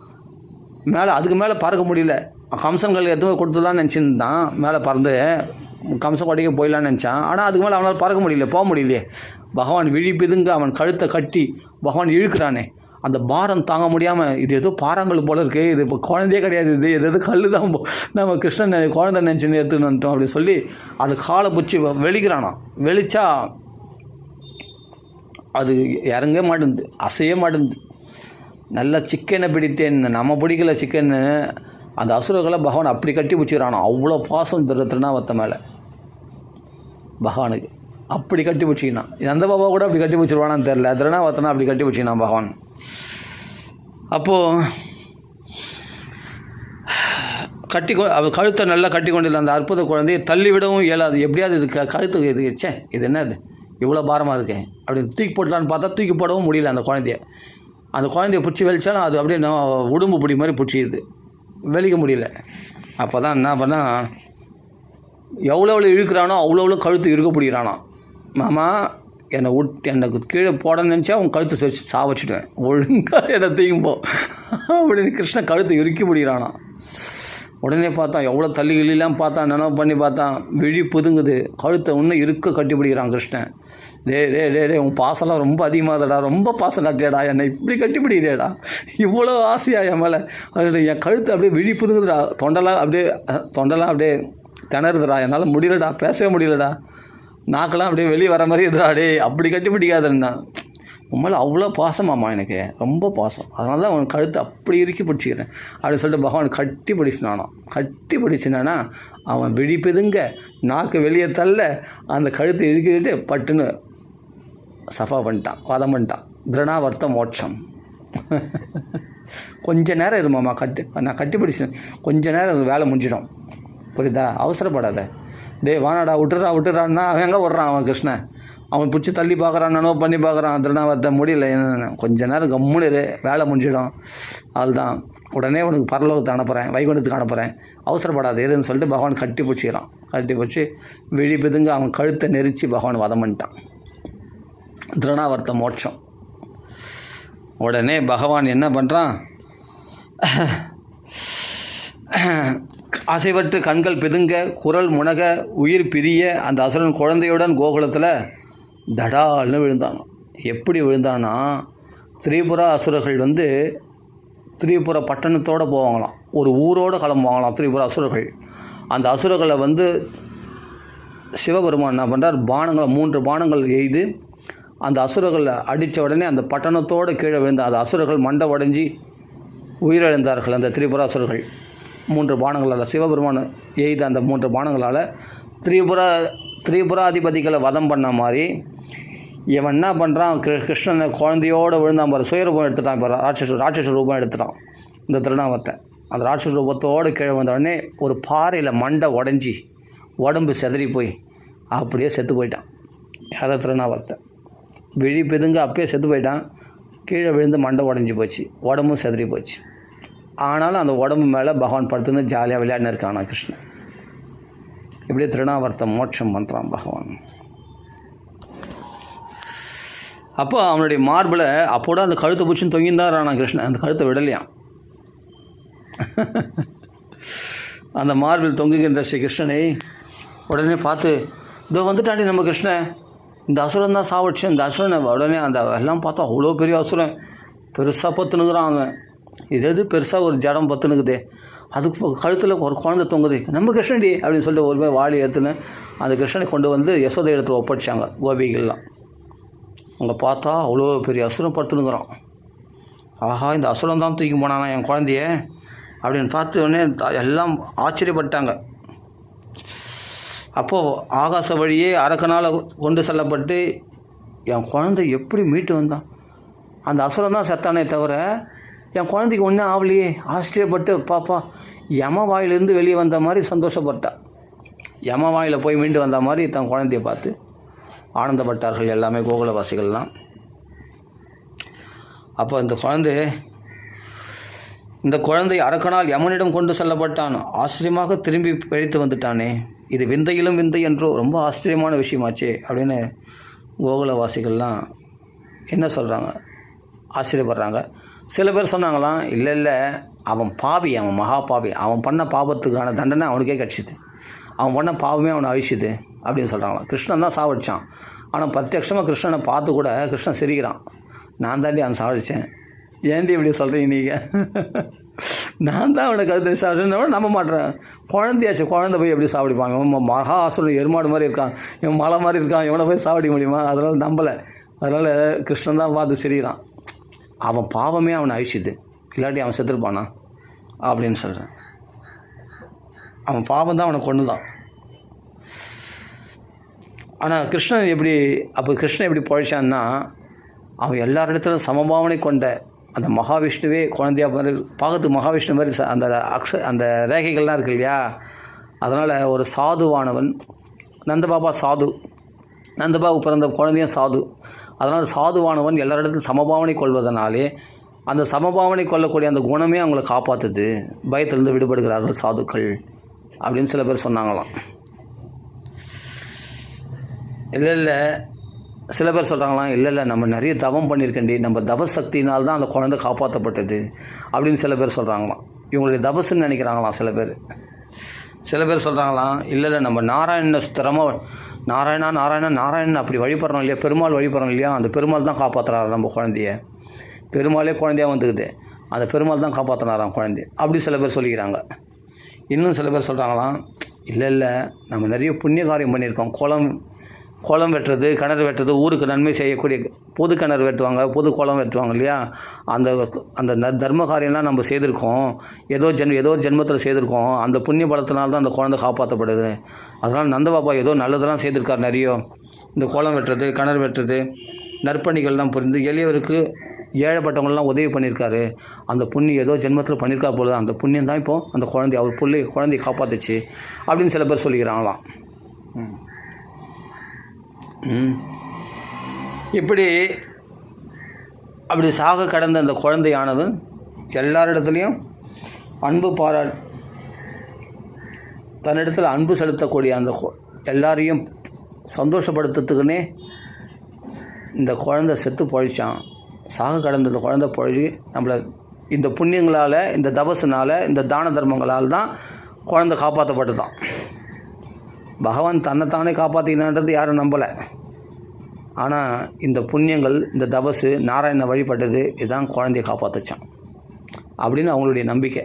அதுக்கு மேலே பறக்க முடியல, கம்சன்கள் எதுவும் கொடுத்துலான்னு நினச்சிருந்தான், மேலே பறந்து கம்சன் கொடைக்கு போயிடலான்னு நினச்சான். ஆனால் அதுக்கு மேலே அவனால் பறக்க முடியல, போக முடியலையே. பகவான் விழிப்பிதுங்க அவன் கழுத்தை கட்டி பகவான் இழுக்கிறானே, அந்த பாரம் தாங்க முடியாமல், இது ஏதோ பாறாங்கல் போல இருக்குது, இது இப்போ குழந்தையே கிடையாது, இது எது கல் தான் நம்ம கிருஷ்ணன் குழந்தை நினச்சின்னு எடுத்துன்னு வந்துட்டோம் அப்படின்னு சொல்லி அது காலை பிடிச்சி வெளிக்கிறானா. வெளிச்சா அது இறங்க மாட்டேங்குது, அசைய மாட்டேங்குது. நல்லா சிக்கனை பிடித்தேன், நம்ம பிடிக்கல சிக்கன்னு. அந்த அசுரர்களை பகவான் அப்படி கட்டி பிடிச்சிக்கிறானா. அவ்வளோ பாசம் திருநாவத்தை மேலே பகவானுக்கு அப்படி கட்டி பிடிச்சிக்கினான். அந்த பாபா கூட அப்படி கட்டி பிடிச்சிருவானான்னு தெரில, திருநாவத்தனா அப்படி கட்டி பிடிச்சிக்கினான் பகவான். அப்போது அவள் கழுத்தை நல்லா கட்டி கொண்டிருந்த அந்த அற்புத குழந்தையை தள்ளிவிடவும் இயலாது. எப்படியாவது இது கழுத்துக்கு இது இது என்னது இவ்வளோ பாரமாக இருக்கேன் அப்படின்னு தூக்கி போட்டலான்னு பார்த்தா தூக்கி போடவும் முடியல. அந்த குழந்தைய பிடிச்சி வெளிச்சாலும் அது அப்படியே உடும்பு பிடி மாதிரி பிடிச்சிது, வெளிக்க முடியல. அப்போ தான் என்ன பண்ணால், எவ்வளோ இழுக்கிறானோ அவ்வளோ கழுத்து இருக்க பிடிக்கிறானோ. மாமா எனக்கு கீழே போடணும்னு நினச்சா அவன் கழுத்து சாவச்சிடுவேன், ஒழுங்காக என்னை தூக்கும் போ அப்படின்னு கிருஷ்ணன் கழுத்தை இறுக்கி பிடிக்கிறானா. உடனே பார்த்தான், எவ்வளோ தள்ளிலாம் பார்த்தான், நினைவு பண்ணி பார்த்தான், விழி புதுங்குது, கழுத்தை இன்னும் இருக்க கட்டி பிடிக்கிறான் கிருஷ்ணன். டே உன் பாசம்லாம் ரொம்ப அதிகமாகடா, ரொம்ப பாசம் காட்டியாடா, என்னை இப்படி கட்டி பிடிக்கிறேடா, இவ்வளோ ஆசையா என் மேலே. அது என் கழுத்து அப்படியே விழி புதுங்குதுடா, தொண்டெல்லாம் அப்படியே திணறுதுடா, என்னால் முடியலடா, பேசவே முடியலடா, நாக்கெல்லாம் அப்படியே வெளியே வர மாதிரி இதுடா, டே அப்படி கட்டி பிடிக்காதுன்னா. உண்மையில அவ்வளோ பாசமாம்மா, எனக்கு ரொம்ப பாசம், அதனால தான் அவன் கழுத்து அப்படி இறுக்கி பிடிச்சிக்கிறேன் அப்படின்னு சொல்லிட்டு பகவான் கட்டி பிடிச்சினானோ. கட்டி பிடிச்சினானா அவன் விழிப்புதுங்க, நாக்கு வெளியே தள்ள அந்த கழுத்தை இறுக்கிட்டு பட்டுன்னு சஃபா பண்ணிட்டான், வதம் பண்ணிட்டான். திருணாவர்த்த மோட்சம். கொஞ்ச நேரம் இருமாம்மா, நான் கட்டி பிடிச்சேன், கொஞ்ச நேரம் வேலை முடிஞ்சிடும், புரியுதா, அவசரப்படாத. வானாடா விட்டுறான்னா அவன் எங்கே விட்றான், அவன் கிருஷ்ணன் அவன் பிடிச்சி தள்ளி பார்க்குறான், நனோ பண்ணி பார்க்குறான், திருநாவத்தை முடியல. என்ன கொஞ்ச நேரம் கம்முன்னு வேலை முடிஞ்சிடும், அதுதான் உடனே உனக்கு பரலோகத்தை அனுப்புகிறேன், வைகுண்டத்துக்கு அனுப்புகிறேன், அவசரப்படாது இருன்னு சொல்லிட்டு பகவான் கட்டி பிடிச்சிக்கிறான். கட்டி பிடிச்சி விழிப்புதுங்க அவன் கழுத்தை நெரிச்சு பகவான் வதம் பண்ணிட்டான். திருநாவர்த்த மோட்சம். உடனே பகவான் என்ன பண்ணுறான், அசைவற்று கண்கள் பிதுங்க, குரல் முனக, உயிர் பிரிய அந்த அசுரன் குழந்தையுடன் கோகுலத்தில் தடால்னு விழுந்தானோ. எப்படி விழுந்தானா, திரிபுரா அசுரர்கள் திரிபுர பட்டணத்தோடு போவாங்களாம், ஒரு ஊரோடு கிளம்புவாங்களாம் திரிபுர அசுரர்கள். அந்த அசுரர்களை சிவபெருமான் என்ன பண்ணுறார், 3 பானங்கள் எய்து அந்த அசுரர்களை அடித்த உடனே அந்த பட்டணத்தோடு கீழே விழுந்த அந்த அசுரர்கள் மண்டை உடைஞ்சி உயிரிழந்தார்கள். அந்த திரிபுர அசுரர்கள் 3 பானங்களால், சிவபெருமான் எய்த அந்த 3 பானங்களால் திரிபுராதிபதிகளை வதம் பண்ண மாதிரி இவன் என்ன பண்ணுறான், கிருஷ்ணனை குழந்தையோடு விழுந்தான் பாரு, சுயரூபம் எடுத்துட்டான், இப்போ ராட்சச ரூபம் எடுத்துட்டான் இந்த திருநாவத்தை. அந்த ராட்சச ரூபத்தோடு கீழே வந்த உடனே ஒரு பாறையில் மண்டை உடஞ்சி உடம்பு செதறி போய் அப்படியே செத்து போயிட்டான். யாரோ திருநாவத்தை விழிப்புதுங்க அப்பயே செத்து போயிட்டான். கீழே விழுந்து மண்டை உடஞ்சி போச்சு, உடம்பும் செதறி போச்சு. ஆனாலும் அந்த உடம்பு மேலே பகவான் படுத்துன்னு ஜாலியாக விளையாடினு இருக்கானா கிருஷ்ணன். இப்படியே திருநாவர்த்த மோட்சம் பண்ணுறான் பகவான். அப்போ அவனுடைய மார்பில் அப்போட அந்த கழுத்தை பிடிச்சின்னு தொங்கியிருந்தாரானா கிருஷ்ணன், அந்த கழுத்தை விடலையான். அந்த மார்பில் தொங்குகின்ற ஸ்ரீ கிருஷ்ணனை உடனே பார்த்து, இதோ வந்துட்டாண்டி நம்ம கிருஷ்ணன், இந்த அசுரன் தான் சாவடிச்சு, இந்த அசுரனை உடனே அந்த எல்லாம் பார்த்தா அவ்வளோ பெரிய அசுரன், பெருசாக பத்துனுக்குறான் அவன். இது பெருசாக ஒரு ஜடம் பத்துனுக்குதே, அதுக்கு கழுத்தில் ஒரு குழந்தை தொங்குது, நம்ம கிருஷ்ணடி அப்படின்னு சொல்லிட்டு ஒரு போய் வாளி ஏற்றுன்னு அந்த கிருஷ்ணனை கொண்டு யசோதை இடத்துல ஒப்படைச்சாங்க கோபிகள்லாம். அங்கே பார்த்தா அவ்வளோ பெரிய அசுரம் படுத்துனுக்குறான். ஆஹா, இந்த அசுரம் தான் தூக்கி போனானா என் குழந்தைய அப்படின்னு பார்த்து உடனே எல்லாம் ஆச்சரியப்பட்டாங்க. அப்போது ஆகாச வழியே அரக்கனால் கொண்டு செல்லப்பட்டு என் குழந்தை எப்படி மீட்டு வந்தான், அந்த அசுரம் தான் செத்தானே தவிர என் குழந்தைக்கு ஒன்றும் ஆகலையே, ஆச்சரியப்பட்டு பாப்பா யம வாயிலிருந்து வெளியே வந்த மாதிரி சந்தோஷப்பட்டான். யம வாயில் போய் மீண்டு வந்த மாதிரி தன் குழந்தைய பார்த்து ஆனந்தப்பட்டார்கள் எல்லாமே கோகுலவாசிகள்லாம். அப்போ இந்த குழந்தை அரக்கனால் யமனிடம் கொண்டு செல்லப்பட்டான், ஆச்சரியமாக திரும்பி பிழைத்து வந்துட்டானே, இது விந்தையிலும் விந்தை என்றோ, ரொம்ப ஆச்சரியமான விஷயமாச்சே அப்படின்னு கோகுலவாசிகள்லாம் என்ன சொல்கிறாங்க, ஆச்சரியப்படுறாங்க. சில பேர் சொன்னாங்களாம், இல்லை அவன் பாவி, அவன் மகா பாவி, அவன் பண்ண பாவத்துக்கான தண்டனை அவனுக்கே கிடச்சிது, அவன் பண்ண பாவமே அவனை அழிச்சுது அப்படின்னு சொல்கிறாங்களாம். கிருஷ்ணன் தான் சாவடிச்சான். ஆனால் பிரத்யக்ஷமாக கிருஷ்ணனை பார்த்து கூட கிருஷ்ணன் சிரிக்கிறான், நான் தாண்டி அவன் சாவடித்தேன், ஏன்டி இப்படி சொல்கிறீங்க நீங்கள், நான் தான் அவனை கருத்து சாப்பிட்டு நம்ப மாட்டேன். குழந்தையாச்சு, குழந்தை போய் எப்படி சாப்பிடிப்பாங்க, இவன் மகா ஆசுரன் எருமாடு மாதிரி இருக்கான், இவன் மலை மாதிரி இருக்கான், இவனை போய் சாப்பிட முடியுமா, அதனால் நம்பலை. அதனால் கிருஷ்ணன் தான் பார்த்து சிரிக்கிறான், அவன் பாவமே அவனை அழிச்சுது, இல்லாட்டி அவன் செத்துருப்பானா அப்படின்னு சொல்கிறேன். அவன் பாவம் தான் அவனை கொண்டு தான். ஆனால் கிருஷ்ணன் எப்படி பழிச்சான்னா, அவன் எல்லாரிடத்துலையும் சமபாவனை கொண்ட அந்த மகாவிஷ்ணுவே குழந்தையா மாதிரி பார்க்கறதுக்கு மகாவிஷ்ணு மாதிரி அந்த ரேகைகள்லாம் இருக்கு இல்லையா. அதனால் ஒரு சாதுவானவன், நந்தபாபா சாது, நந்தபாபு பிறந்த குழந்தையும் சாது. அதனால் சாதுவானவன் எல்லாரிடத்துலையும் சமபாவனை கொள்வதனாலே அந்த சமபாவனை கொள்ளக்கூடிய அந்த குணமே அவங்கள காப்பாற்றுது, பயத்திலிருந்து விடுபடுகிறார்கள் சாதுக்கள் அப்படின்னு சில பேர் சொன்னாங்களாம். இல்லை சில பேர் சொல்கிறாங்களாம், இல்லை நம்ம நிறைய தவம் பண்ணியிருக்கேன்டி, நம்ம தபசக்தினால் தான் அந்த குழந்தை காப்பாற்றப்பட்டது அப்படின்னு சில பேர் சொல்கிறாங்களாம். இவங்களுடைய தபசுன்னு நினைக்கிறாங்களாம் சில பேர் சொல்கிறாங்களாம், இல்லை நம்ம நாராயண ஸ்திரமாக நாராயணன் அப்படி வழிபடுறோம் இல்லையா, பெருமாள் வழிபடுறோம் இல்லையா, அந்த பெருமாள் தான் காப்பாற்றுறாரு நம்ம குழந்தைய, பெருமாளே குழந்தையாக வந்துக்குது, அந்த பெருமாள் தான் காப்பாற்றினாராம் குழந்தைய, அப்படி சில பேர் சொல்லிக்கிறாங்க. இன்னும் சில பேர் சொல்கிறாங்களாம், இல்லை நம்ம நிறைய புண்ணிய காரியம் பண்ணியிருக்கோம், குளம் வெட்டுறது, கிணறு வெட்டுறது, ஊருக்கு நன்மை செய்யக்கூடிய பொது கிணறு வெட்டுவாங்க, பொது குளம் வெட்டுவாங்க இல்லையா, அந்த தர்ம காரியம்லாம் நம்ம செய்திருக்கோம், ஏதோ ஜென்மத்தில் செய்திருக்கோம், அந்த புண்ணிய பலத்தினால்தான் அந்த குழந்தை காப்பாற்றப்படுது. அதனால் நந்தபாபா ஏதோ நல்லதெல்லாம் செய்திருக்கார் நிறைய, இந்த குளம் வெட்டுறது, கிணறு வெட்டுறது, நற்பணிகள்லாம் புரிந்து எளியவருக்கு ஏழைப்பட்டவங்களாம் உதவி பண்ணியிருக்காரு, அந்த புண்ணியம் ஏதோ ஜென்மத்தில் பண்ணியிருக்கா போல, அந்த புண்ணியம் தான் இப்போது அந்த குழந்தையை காப்பாற்றுச்சு அப்படின்னு சில பேர் சொல்லிக்கிறாங்களாம். அப்படி சாக கடந்த அந்த குழந்தையானவன் எல்லாரிடத்துலையும் அன்பு தன்னிடத்தில் அன்பு செலுத்தக்கூடிய அந்த எல்லாரையும் சந்தோஷப்படுத்துறதுக்குன்னே இந்த குழந்தை செத்து பழிச்சான். சாக கடந்த இந்த குழந்தை பழி நம்மளை இந்த புண்ணியங்களால், இந்த தபசுனால், இந்த தான தர்மங்களால் தான் குழந்தை காப்பாற்றப்பட்டு தான். பகவான் தன்னைத்தானே காப்பாற்றினான்றது யாரும் நம்பலை. ஆனால் இந்த புண்ணியங்கள், இந்த தபசு, நாராயணனை வழிபட்டது, இதுதான் குழந்தைய காப்பாற்றுச்சான் அப்படின்னு அவங்களுடைய நம்பிக்கை.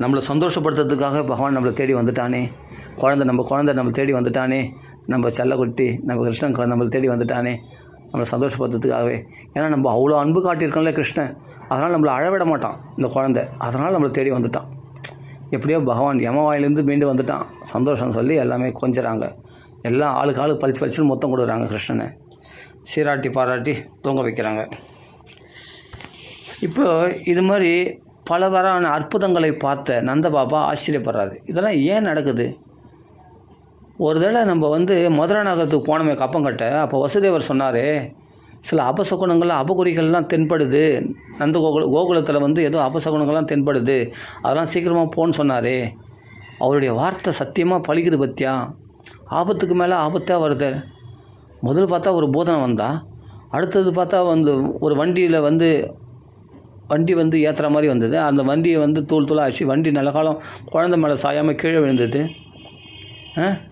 நம்மளை சந்தோஷப்படுத்துறதுக்காக பகவான் நம்மளை தேடி வந்துட்டானே, நம்ம குழந்தை நம்மளை தேடி வந்துட்டானே, நம்ம செல்லக்குட்டி, நம்ம கிருஷ்ணன் நம்மளை தேடி வந்துட்டானே, நம்மளை சந்தோஷப்படுத்துறதுக்காகவே. ஏன்னா நம்ம அவ்வளோ அன்பு காட்டியிருக்கோம்ல கிருஷ்ணன், அதனால் நம்மளை அழவிட மாட்டான் இந்த குழந்தை, அதனால் நம்மளை தேடி வந்துட்டான். எப்படியோ பகவான் யமவாயிலேருந்து மீண்டு வந்துட்டான், சந்தோஷம் சொல்லி எல்லாமே கொஞ்சறாங்க, எல்லாம் ஆளுக்கு பளிச்சுன்னு மொத்தம் கொடுக்குறாங்க கிருஷ்ணனை, சீராட்டி பாராட்டி தூங்க வைக்கிறாங்க. இப்போ இது மாதிரி பலவாறான அற்புதங்களை பார்த்த நந்தபாபா ஆச்சரியப்படுறாரு, இதெல்லாம் ஏன் நடக்குது. ஒரு தடவை நம்ம மதுரை நகரத்துக்கு போனோமே கப்பம் கட்ட, அப்போ வசுதேவர் சொன்னார், சில அபசகுணங்கள்லாம் அபகுறிகள்லாம் தென்படுது, கோகுலத்தில் ஏதோ அபசகுணங்கள்லாம் தென்படுது, அதெல்லாம் சீக்கிரமாக போன்னு சொன்னார். அவருடைய வார்த்தை சத்தியமாக பழிக்குது பத்தியா, ஆபத்துக்கு மேலே ஆபத்தாக வருது. முதல் பார்த்தா ஒரு பூதனை வந்தா, அடுத்தது பார்த்தா ஒரு வண்டியில் வண்டி ஏற்றுற மாதிரி வந்தது, அந்த வண்டியை தூளாக ஆச்சு, வண்டி நல்ல காலம் குழந்தை மேலே சாயாமல் கீழே விழுந்தது.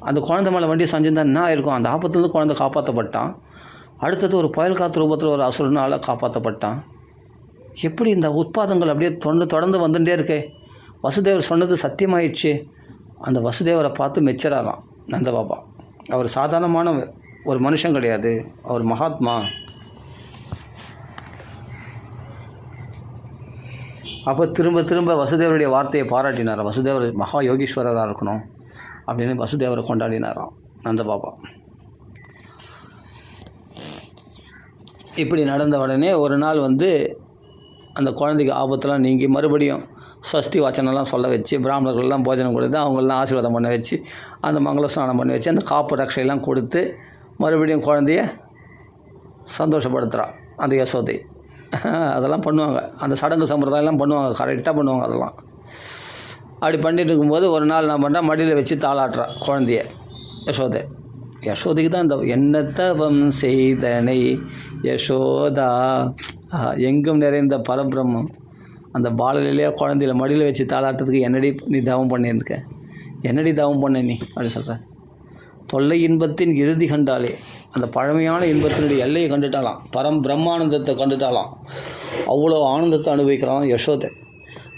அந்த குழந்தை மேலே வண்டி சாஞ்சிருந்தா என்ன ஆயிருக்கும், அந்த ஆபத்துலேருந்து குழந்தை காப்பாற்றப்பட்டான். அடுத்தது ஒரு புயல் காற்று ரூபத்தில் ஒரு அசுரனால் காப்பாற்றப்பட்டான். எப்படி இந்த உட்பாதங்கள் அப்படியே தொடர்ந்து வந்துட்டே இருக்கே. வசுதேவர் சொன்னது சத்தியமாயிடுச்சு. அந்த வசுதேவரை பார்த்து மெச்சராராம் நந்தபாபா. அவர் சாதாரணமான ஒரு மனுஷன் கிடையாது, அவர் மகாத்மா. அப்போ திரும்ப வசுதேவருடைய வார்த்தையை பாராட்டினார். வசுதேவர் மகா யோகீஸ்வரராக இருக்கணும் அப்படின்னு வசுதேவரை கொண்டாடினாராம் நந்தபாபா. இப்படி நடந்த உடனே ஒரு நாள் அந்த குழந்தைக்கு ஆபத்தெல்லாம் நீங்கி மறுபடியும் சஷ்டி வாச்சனெல்லாம் சொல்ல வச்சு, பிராமணர்கள்லாம் போஜனம் கொடுத்து, அவங்களெலாம் ஆசீர்வாதம் பண்ண வச்சு, அந்த மங்கள ஸ்நானம் பண்ணி வச்சு, அந்த காப்பு ரக்ஷையெல்லாம் கொடுத்து மறுபடியும் குழந்தைய சந்தோஷப்படுத்துகிறான் அந்த யசோதை. அதெல்லாம் பண்ணுவாங்க, அந்த சடங்கு சம்பிரதாயம்லாம் பண்ணுவாங்க, கரெக்டாக பண்ணுவாங்க. அதெல்லாம் அப்படி பண்ணிட்டு இருக்கும்போது ஒரு நாள் நான் பண்ணுறேன், மடியில் வச்சு தாளாட்டுறான் குழந்தைய யசோதைக்கு தான் இந்த என்னத்தவம் செய்தனை யசோதா, எங்கும் நிறைந்த பரபிரம்மம் அந்த பாலலையிலே குழந்தையில மடியில் வச்சு தாளாட்டுறதுக்கு என்னடி நீ தவம் பண்ணியிருக்க, என்னடி தவம் பண்ண நீ அப்படின்னு சொல்கிறேன். தொல்லை இன்பத்தின் இறுதி கண்டாலே, அந்த பழமையான இன்பத்தினுடைய எல்லையை கண்டுட்டாலாம், பிரம்மானந்தத்தை கண்டுட்டாலாம். அவ்வளோ ஆனந்தத்தை அனுபவிக்கிறான் யசோதை.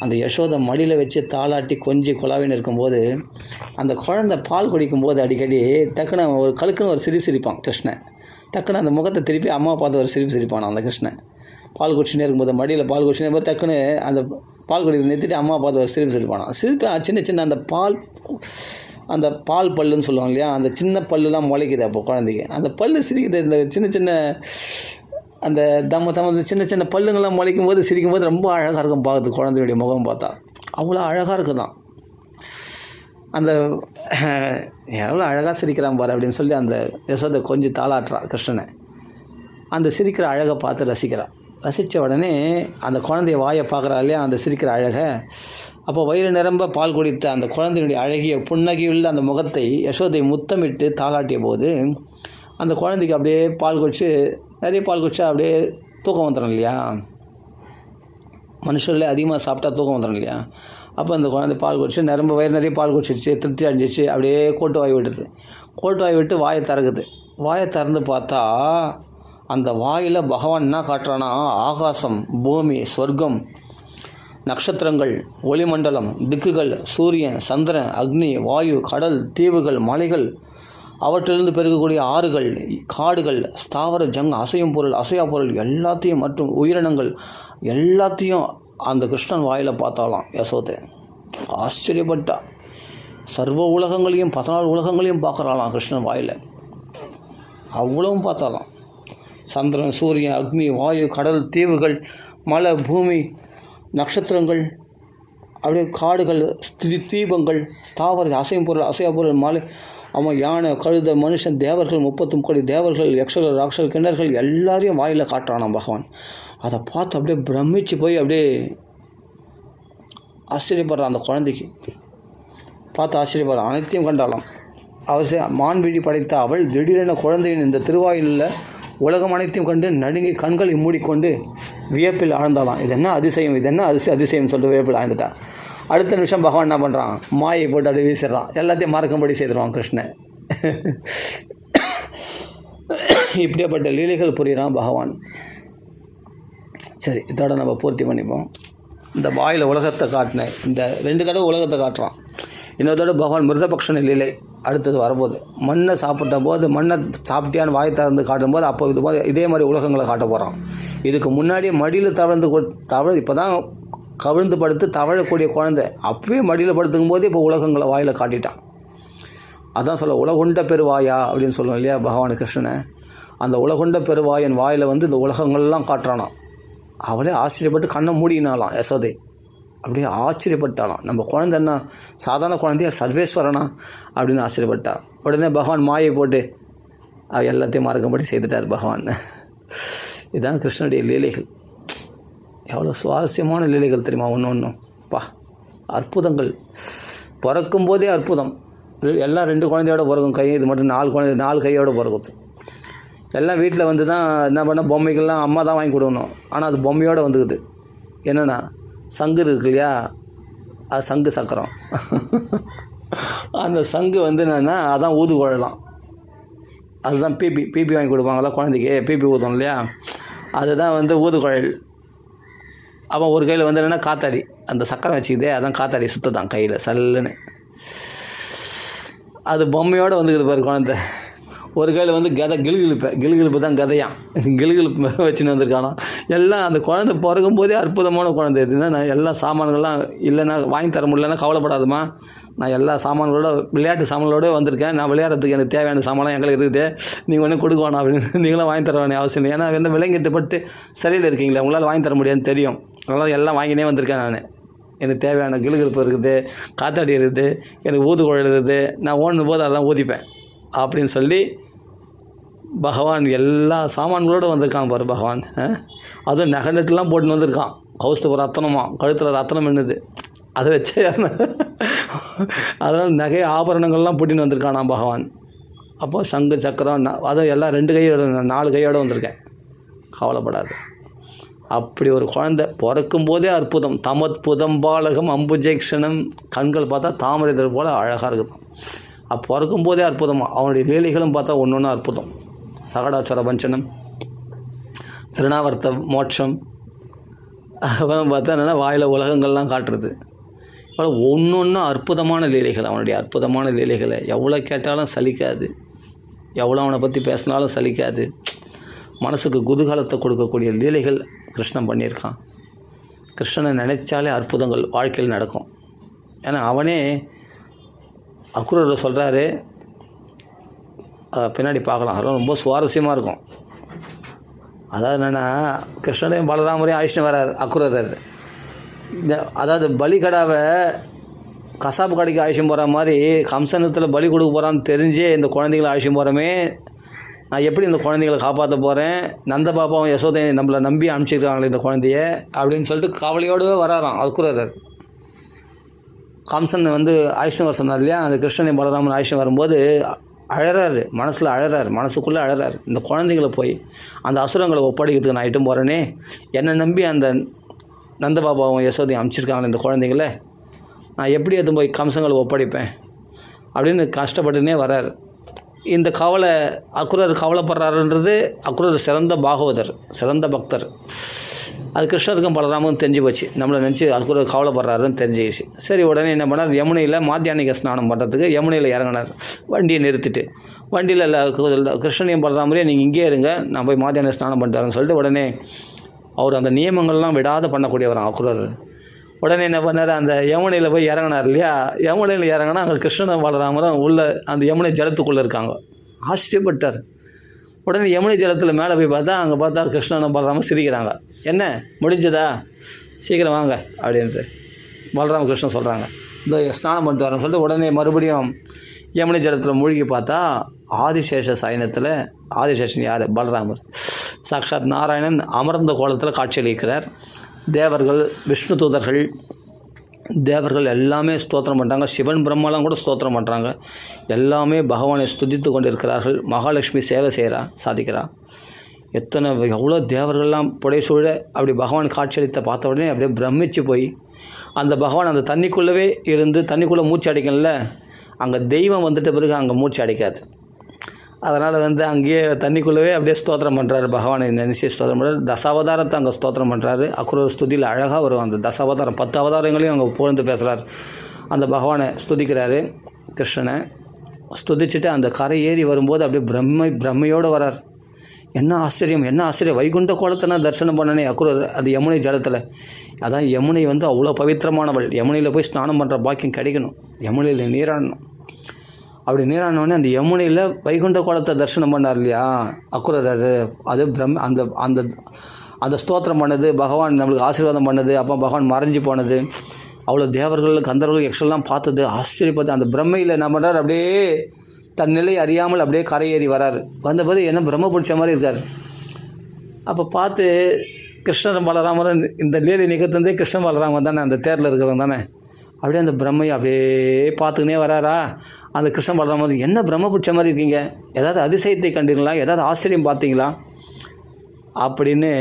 அந்த யசோதை மடியில் வச்சு தாளாட்டி கொஞ்சம் குழாவின்னு இருக்கும்போது அந்த குழந்தை பால் குடிக்கும்போது அடிக்கடி டக்குன்னு ஒரு கழுக்குன்னு ஒரு சிரிப்பான் கிருஷ்ணன். டக்குன்னு அந்த முகத்தை திருப்பி அம்மா பார்த்து ஒரு சிரிப்பான் அந்த கிருஷ்ணன். பால் குடிச்சுனே இருக்கும்போது மடியில் பால் குடிச்சுனே போது டக்குன்னு அந்த பால் குடிக்கிறத நிறுத்திட்டு அம்மா பார்த்து ஒரு சிரிப்பானான். சின்ன சின்ன அந்த பால் பல்லுன்னு சொல்லுவாங்க இல்லையா, அந்த சின்ன பல்லுலாம் முளைக்குது அப்போ குழந்தைக்கு. அந்த பல்லு சிரிக்குது, இந்த சின்ன சின்ன அந்த சின்ன சின்ன பல்லுங்கள்லாம் முளைக்கும் போது சிரிக்கும்போது ரொம்ப அழகாக இருக்கும் பார்க்குறது. குழந்தையுடைய முகம் பார்த்தா அவ்வளோ அழகாக இருக்குதான். அந்த எவ்வளோ அழகாக சிரிக்கிறான் பாரு அப்படின்னு சொல்லி அந்த யசோதை கொஞ்சம் தாளாட்டுறான் கிருஷ்ணனை. அந்த சிரிக்கிற அழகை பார்த்து ரசித்த உடனே அந்த குழந்தைய வாயை பார்க்குறா இல்லையா, அந்த சிரிக்கிற அழகை. அப்போ வயிறு நிரம்ப பால் குடித்த அந்த குழந்தையுடைய அழகிய புன்னகையுள்ள அந்த முகத்தை யசோதை முத்தமிட்டு தாளாட்டிய போது அந்த குழந்தைக்கு அப்படியே பால் குடிச்சு, நிறைய பால் குடிச்சா அப்படியே தூக்கம் வந்துடும் இல்லையா, மனுஷர்களே அதிகமாக சாப்பிட்டா தூக்கம் வந்துடும் இல்லையா. அப்போ அந்த குழந்தை பால் குடிச்சு நிரம்ப வயிறு நிறைய பால் குடிச்சிருச்சு, திருப்தி அடைஞ்சிச்சு, அப்படியே கோட்டு வாய் விட்டுது. கோட்டு வாய் விட்டு வாயை திறக்குது. வாயை திறந்து பார்த்தா அந்த வாயில் பகவான் என்ன காட்டுறான்னா, ஆகாசம், பூமி, சொர்க்கம், நட்சத்திரங்கள், ஒளிமண்டலம், திக்குகள், சூரியன், சந்திரன், அக்னி, வாயு, கடல், தீவுகள், மலைகள், அவற்றிலிருந்து பெருகக்கூடிய ஆறுகள், காடுகள், ஸ்தாவர அசையும் பொருள், அசையா பொருள் எல்லாத்தையும் மற்றும் உயிரினங்கள் எல்லாத்தையும் அந்த கிருஷ்ணன் வாயில் பார்த்தாலாம் யசோதை. ஆச்சரியப்பட்டா. சர்வ உலகங்களையும் 14 உலகங்களையும் பார்க்குறாளாம் கிருஷ்ணன் வாயில். அவ்வளவும் பார்த்தாலாம். சந்திரன், சூரியன், அக்னி, வாயு, கடல், தீவுகள், மலை, பூமி, நட்சத்திரங்கள், அப்படியே காடுகள், தீபங்கள், ஸ்தாவர அசையும் பொருள், அசையா பொருள், மலை, அவன் யானை, கழுத, மனுஷன், தேவர்கள், 33 கோடி தேவர்கள், யக்ஷர்கள், ராட்சர்கள், கிண்ணர்கள் எல்லாரையும் வாயில் காட்டுறானாம் பகவான். அதை பார்த்து அப்படியே பிரமிச்சு போய் அப்படியே ஆச்சரியப்படுறான். அந்த குழந்தைக்கு பார்த்து ஆச்சரியப்படுறான். அனைத்தையும் கண்டாலாம். மான்விழி படைத்த அவள் திடீரென குழந்தையின் இந்த திருவாயிலில் உலகம் அனைத்தையும் கண்டு நடுங்கி கண்களை மூடிக்கொண்டு வியப்பில் ஆழ்ந்தாலாம். இது என்ன அதிசயம், இது என்ன அதிசயம் சொல்லிட்டு வியப்பில் ஆழ்ந்துட்டான். அடுத்த நிமிஷம் பகவான் என்ன பண்ணுறான், மாயை போட்டு அப்படியே வீசிடுறான். எல்லாத்தையும் மறக்கும்படி செய்துடுவான் கிருஷ்ணன். இப்படியாப்பட்ட லீலைகள் புரிகிறான் பகவான். சரி, இதோட நம்ம பூர்த்தி பண்ணிப்போம். இந்த வாயில் உலகத்தை காட்டினேன், இந்த 2 தடவை உலகத்தை காட்டுறான். இன்னொரு தடவை பகவான் மிருதபக்ஷண லீலை அடுத்தது வரும்போது மண்ணை சாப்பிட்ட போது மண்ணை சாப்பிட்டியான்னு வாய் திறந்து காட்டும்போது அப்போ இது மாதிரி இதே மாதிரி உலகங்களை காட்ட போகிறான். இதுக்கு முன்னாடியே மடியில் இப்போ தான் கவிழ்ந்து படுத்து தவழக்கூடிய குழந்தை அப்பவே மடியில் படுத்துக்கும் போதே இப்போ உலகங்களை வாயில் காட்டிட்டான். அதான் சொல்ல உலகுண்ட பெருவாயா அப்படின்னு சொல்லுவோம் இல்லையா பகவான் கிருஷ்ணனை. அந்த உலகுண்ட பெருவாயன் வாயில் இந்த உலகங்கள்லாம் காட்டுறானாம். அவளே ஆச்சரியப்பட்டு கண்ணை மூடினாலாம் யசோதை. அப்படியே ஆச்சரியப்பட்டாலாம். நம்ம குழந்தை என்ன சாதாரண குழந்தையா, சர்வேஸ்வரனா அப்படின்னு ஆச்சரியப்பட்டா. உடனே பகவான் மாயை போட்டு எல்லாத்தையும் மறக்கும்படி செய்துட்டார் பகவான். இதுதான் கிருஷ்ணனுடைய லீலைகள். எவ்வளோ சுவாரஸ்யமான லீலைகள் தெரியுமா, ஒன்றும் அற்புதங்கள். பிறக்கும் போதே அற்புதம். எல்லாம் 2 குழந்தையோட பிறக்கும். கை இது மட்டும் 4 கையோடு பிறக்குது. எல்லாம் வீட்டில் தான் என்ன பண்ண, பொம்மைகள்லாம் அம்மா தான் வாங்கி கொடுக்கணும். ஆனால் அது பொம்மையோடு வந்துக்குது. என்னென்னா சங்கு இருக்கு இல்லையா, அது சங்கு சக்கரம். அந்த சங்கு என்னென்னா அதான் ஊது குழலாம். அதுதான் பிபி வாங்கி கொடுப்பாங்களா குழந்தைக்கு, பிபி ஊதும் இல்லையா, அதுதான் ஊதுகுழல். அவன் ஒரு கையில் என்னென்னா காத்தாடி, அந்த சக்கரம் வச்சுக்கிதே அதான் காத்தாடி சுத்ததான் கையில் சல்லுன்னு. அது பொம்மையோடு வந்துக்குது பாரு குழந்தை. ஒரு கையில் கதை கிளுகிழுப்பு தான் கதையான், கிளுகிழுப்பு வச்சுன்னு வந்திருக்கானா. எல்லாம் அந்த குழந்தை பிறக்கும் போதே அற்புதமான குழந்தை. எதுனா நான் எல்லா சாமான்கள்லாம் இல்லைன்னா வாங்கி தர முடியலன்னா கவலைப்படாதுமா, நான் எல்லா சாமான்களோட விளையாட்டு சாமான்களோட வந்திருக்கேன். நான் விளையாடுறதுக்கு எனக்கு தேவையான சாமான்லாம் எங்களுக்கு இருக்குது, நீங்கள் ஒன்றும் கொடுக்க வேணாம் அப்படின்னு. நீங்களும் வாங்கி தர வேண்டிய அவசியம் இல்லை. ஏன்னா விலங்கிட்டுப்பட்டு சரியில் இருக்கீங்களே, உங்களால் வாங்கி தர முடியாதுன்னு தெரியும். அதனால் எல்லாம் வாங்கினே வந்திருக்கேன் நான். எனக்கு தேவையான கிளுகிழுப்பு இருக்குது, காத்தாடி இருக்குது, எனக்கு ஊதுகுழல் இருக்குது, நான் ஓடுன போது அதெல்லாம் ஊதிப்பேன் அப்படின்னு சொல்லி பகவான் எல்லா சாமான்களோடு வந்திருக்கான் பாரு பகவான். அதுவும் நெகலெட்லாம் போட்டுன்னு வந்திருக்கான். கௌஸ்துவ ரத்தனமா, கழுத்தில் ரத்தனம் என்னது அதை வச்சு அதனால் நகை ஆபரணங்கள்லாம் போட்டின்னு வந்திருக்கானா பகவான். அப்போ சங்கு சக்கரம் அதுவும் எல்லாம் 2 கையோட 4 கையோடு வந்திருக்கேன், கவலைப்படாது. அப்படி ஒரு குழந்தை பிறக்கும்போதே அற்புதம். தமத்புதம் பாலகம் அம்புஜேக்ஷணம், கண்கள் பார்த்தா தாமரைதழ் போல் அழகாக இருக்குதான். அப்போ பிறக்கும்போதே அற்புதமாக. அவனுடைய லீலைகளும் பார்த்தா ஒன்று ஒன்று அற்புதம். சகடாச்சர வஞ்சனம், திருநாவர்த்த மோட்சம், அப்புறம் பார்த்தா என்னென்னா வாயில் உலகங்கள்லாம் காட்டுறது. அவ்வளோ ஒன்று ஒன்று அற்புதமான லீலைகள். அவனுடைய அற்புதமான லீலைகளை எவ்வளோ கேட்டாலும் சலிக்காது, எவ்வளோ அவனை பற்றி பேசினாலும் சலிக்காது. மனசுக்கு குதூகலத்தை கொடுக்கக்கூடிய லீலைகள் கிருஷ்ணன் பண்ணியிருக்கான். கிருஷ்ணனை நினைச்சாலே அற்புதங்கள் வாழ்க்கையில் நடக்கும். ஏன்னா அவனே அக்ரூரர் சொல்கிறாரு, பின்னாடி பார்க்கலாம், அதெல்லாம் ரொம்ப சுவாரஸ்யமாக இருக்கும். அதாவது என்னென்னா, கிருஷ்ணனையும் பலராமரையும் ஆயிஷ்ணு வரார் அக்ரூரர். அதாவது பலிகடாவை கசாப்பு கடைக்கு ஆயுஷம் போகிற மாதிரி கம்சனத்தில் பலி கொடுக்க போகிறான்னு தெரிஞ்சே இந்த குழந்தைகளை ஆயுஷம் போகிறோமே, நான் எப்படி இந்த குழந்தைகளை காப்பாற்ற போகிறேன், நந்த பாப்பாவும் யசோதையை நம்மளை நம்பி அனுப்பிச்சிருக்காங்களே இந்த குழந்தைய அப்படின்னு சொல்லிட்டு கவலையோடு வராராம் அக்ரூரர். கம்சன் ஆயுஷ்ணு வர சொன்னார் இல்லையா, அந்த கிருஷ்ணனை பலராமன் ஆயுஷ்ணு வரும்போது அழறாரு, மனசில் அழறாரு, மனசுக்குள்ளே அழறாரு. இந்த குழந்தைங்களை போய் அந்த அசுரங்களை ஒப்படைக்கிறதுக்கு நான் இட்டும் போகிறேனே, என்னை நம்பி அந்த நந்த பாபாவும் யசோதையும் அனுப்பிச்சிருக்காங்களே இந்த குழந்தைங்கள, நான் எப்படி எதுவும் போய் கம்சங்களை ஒப்படைப்பேன் அப்படின்னு கஷ்டப்பட்டுனே வரார். இந்த கவலை அக்ரூரர் கவலைப்படுறாருன்றது, அக்ரூரர் சிறந்த பாகவதர், சிறந்த பக்தர். அது கிருஷ்ணருக்கும் பலராமும் தெரிஞ்சு போச்சு, நம்மளை நினச்சி அக்ரூரர் கவலைப்படுறாருன்னு தெரிஞ்சிச்சு. சரி, உடனே என்ன பண்ணார், யமுனையில் மாத்தியானிக ஸ்நானம் பண்ணுறதுக்கு யமுனையில் இறங்கினார். வண்டியை நிறுத்திட்டு, வண்டியில் கிருஷ்ணனையும் பலராமரையும் நீங்கள் இங்கே இருங்க, நான் போய் மாத்தியானிக ஸ்நானம் பண்ணிட்டு வரேன்னு சொல்லிட்டு உடனே அவர் அந்த நியமங்கள்லாம் விடாத பண்ணக்கூடியவர் அக்ரூரர். உடனே என்ன பண்ணார், அந்த யமுனையில் போய் இறங்கினார் இல்லையா, யமுனையில் இறங்கினா அங்கே கிருஷ்ணன் பலராமரும் உள்ள அந்த யமுனை ஜலத்துக்குள்ளே இருக்காங்க. ஆச்சரியப்பட்டார். உடனே யமுனை ஜலத்தில் மேலே போய் பார்த்தா, அங்கே பார்த்தா கிருஷ்ணன் பலராமன் சிரிக்கிறாங்க. என்ன முடிஞ்சதா, சீக்கிரம் வாங்க அப்படின்ட்டு பலராம கிருஷ்ணன் சொல்கிறாங்க. இந்த ஸ்நானம் பண்ணிட்டு வரேன்னு சொல்லிட்டு உடனே மறுபடியும் யமுனை ஜலத்தில் மூழ்கி பார்த்தா ஆதிசேஷ சயனத்தில், ஆதிசேஷன் யார், பலராமர் சாக்ஷாத் நாராயணன் அமர்ந்த கோலத்தில் காட்சியளிக்கிறார். தேவர்கள், விஷ்ணு தூதர்கள், தேவர்கள் எல்லாமே ஸ்தோத்திரம் பண்ணுறாங்க. சிவன் பிரம்மாலாம் கூட ஸ்தோத்திரம் பண்ணுறாங்க. எல்லாமே பகவானை ஸ்துதித்து கொண்டு இருக்கிறார்கள். மகாலட்சுமி சேவை செய்கிறா, சாதிக்கிறா. எவ்வளோ தேவர்கள்லாம் புடைசூழ அப்படி பகவான் காட்சியளித்த பார்த்த உடனே அப்படியே பிரமிச்சு போய் அந்த பகவான் அந்த தண்ணிக்குள்ளவே இருந்து, தண்ணிக்குள்ளே மூச்சு அடைக்கல, அங்கே தெய்வம் வந்துட்ட பிறகு அங்கே மூச்சு அடைக்காது. அதனால் அங்கேயே தண்ணிக்குள்ளவே அப்படியே ஸ்தோத்திரம் பண்ணுறாரு, பகவானை நினைச்சு ஸ்தோத்திரம் பண்ணுறாரு. தசாவதாரத்தை அங்கே ஸ்தோத்திரம் பண்ணுறாரு. அக்ரூர ஸ்துதியில் அழகாக வரும் அந்த தசாவதாரம், 10 அவதாரங்களையும் அங்கே புகழ்ந்து பேசுகிறார். அந்த பகவானை ஸ்துதிக்கிறாரு. கிருஷ்ணனை ஸ்துதிச்சுட்டு அந்த கரை ஏறி வரும்போது அப்படியே பிரம்மையோடு வரார். என்ன ஆச்சரியம், என்ன ஆச்சரியம், வைகுண்ட கோலத்தை நான் தரிசனம் பண்ணனே அக்ரூரர். அது யமுனை ஜலத்தில். அதான் யமுனை அவ்வளோ பவித்திரமானவள். யமுனையில் போய் ஸ்நானம் பண்ணுற பாக்கியம் கிடைக்கணும், யமுனையில் நீராடணும். அப்படி நீராடினோடனே அந்த யமுனையில் வைகுண்ட கோலத்தை தரிசனம் பண்ணார் இல்லையா அக்ரூரர். அது அந்த அந்த அந்த ஸ்தோத்திரம் பண்ணது, பகவான் நம்மளுக்கு ஆசீர்வாதம் பண்ணது, அப்போ பகவான் மறைஞ்சு போனது, அவ்வளோ தேவர்கள், கந்தர்கள், யக்ஷெல்லாம் பார்த்தது, ஆச்சரியப்பட்டு அந்த பிரம்மையில் என்ன பண்ணுறார், அப்படியே தன் நிலை அறியாமல் அப்படியே கரையேறி வரார். வந்த பிறகு என்ன பிரம்ம பிடிச்ச மாதிரி இருக்கார். அப்போ பார்த்து கிருஷ்ணன் பலராமரன் இந்த லீலை நிகழ்த்தந்தே கிருஷ்ணன் பலராமன் தானே, அந்த தேரில் இருக்கிறவங்க தானே. அப்படியே அந்த பிரம்மையை அப்படியே பார்த்துக்கினே வராரா. அந்த கிருஷ்ண பலராமன், என்ன பிரம்ம பிடிச்ச மாதிரி இருக்கீங்க, ஏதாவது அதிசயத்தை கண்டீங்களா, ஏதாவது ஆச்சரியம் பார்த்தீங்களா அப்படின்னு,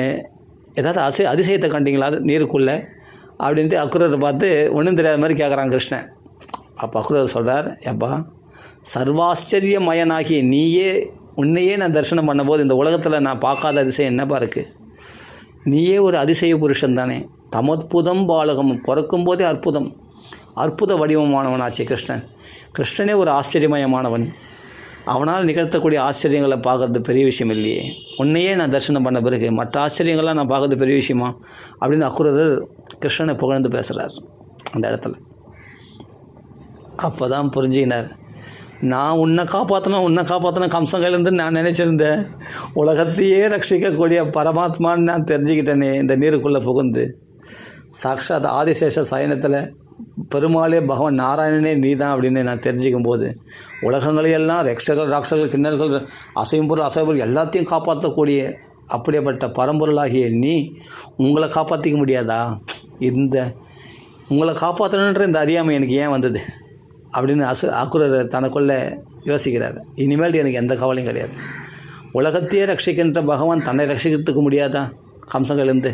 ஏதாவது அதிசயத்தை கண்டீங்களா அது நீருக்குள்ளே அப்படின்ட்டு அக்ரூரரை பார்த்து ஒன்றும் தெரியாத மாதிரி கேட்குறான் கிருஷ்ணன். அப்போ அக்ரூரர் சொல்கிறார், எப்பா சர்வாச்சரியமயனாகி உன்னையே நான் தரிசனம் பண்ணும்போது இந்த உலகத்தில் நான் பார்க்காத அதிசயம் என்னப்பா இருக்குது, நீயே ஒரு அதிசய புருஷன் தானே. தமத்புதம் பாலகம், பிறக்கும்போதே அற்புத வடிவமானவனாச்சே கிருஷ்ணன். கிருஷ்ணனே ஒரு ஆச்சரியமயமானவன். அவனால் நிகழ்த்தக்கூடிய ஆச்சரியங்களை பார்க்குறது பெரிய விஷயம் இல்லையே, உன்னையே நான் தரிசனம் பண்ண பிறகு மற்ற ஆச்சரியங்கள்லாம் நான் பார்க்குறது பெரிய விஷயமா அப்படின்னு அக்ரூரர் கிருஷ்ணனை புகழ்ந்து பேசுகிறார் அந்த இடத்துல. அப்போ தான் புரிஞ்சுக்கினார், நான் உன்னை காப்பாற்றணும் கம்சன் கையிலேருந்து நான் நினச்சிருந்தேன், உலகத்தையே ரட்சிக்கக்கூடிய பரமாத்மான்னு நான் தெரிஞ்சுக்கிட்டேனே இந்த நீருக்குள்ளே புகுந்து. சாக்ஷாத் ஆதிசேஷ சயனத்தில் பெருமாளே பகவான் நாராயணனே நீ தான் அப்படின்னு நான் தெரிஞ்சிக்கும் போது, உலகங்களையெல்லாம் ராட்சர்கள், கிண்ணர்கள், அசையும் பொருள் எல்லாத்தையும் காப்பாற்றக்கூடிய அப்படியேப்பட்ட பரம்பொருளாகிய நீ உங்களை காப்பாற்றிக்க முடியாதா, உங்களை காப்பாற்றணுன்ற இந்த அறியாமை எனக்கு ஏன் வந்தது அப்படின்னு அக்ரூரர் தனக்குள்ளே யோசிக்கிறார். இனிமேல் எனக்கு எந்த கவலையும் கிடையாது, உலகத்தையே ரட்சிக்கின்ற பகவான் தன்னை ரட்சிக்கிறதுக்கு முடியாதா கம்சங்கள்லேருந்து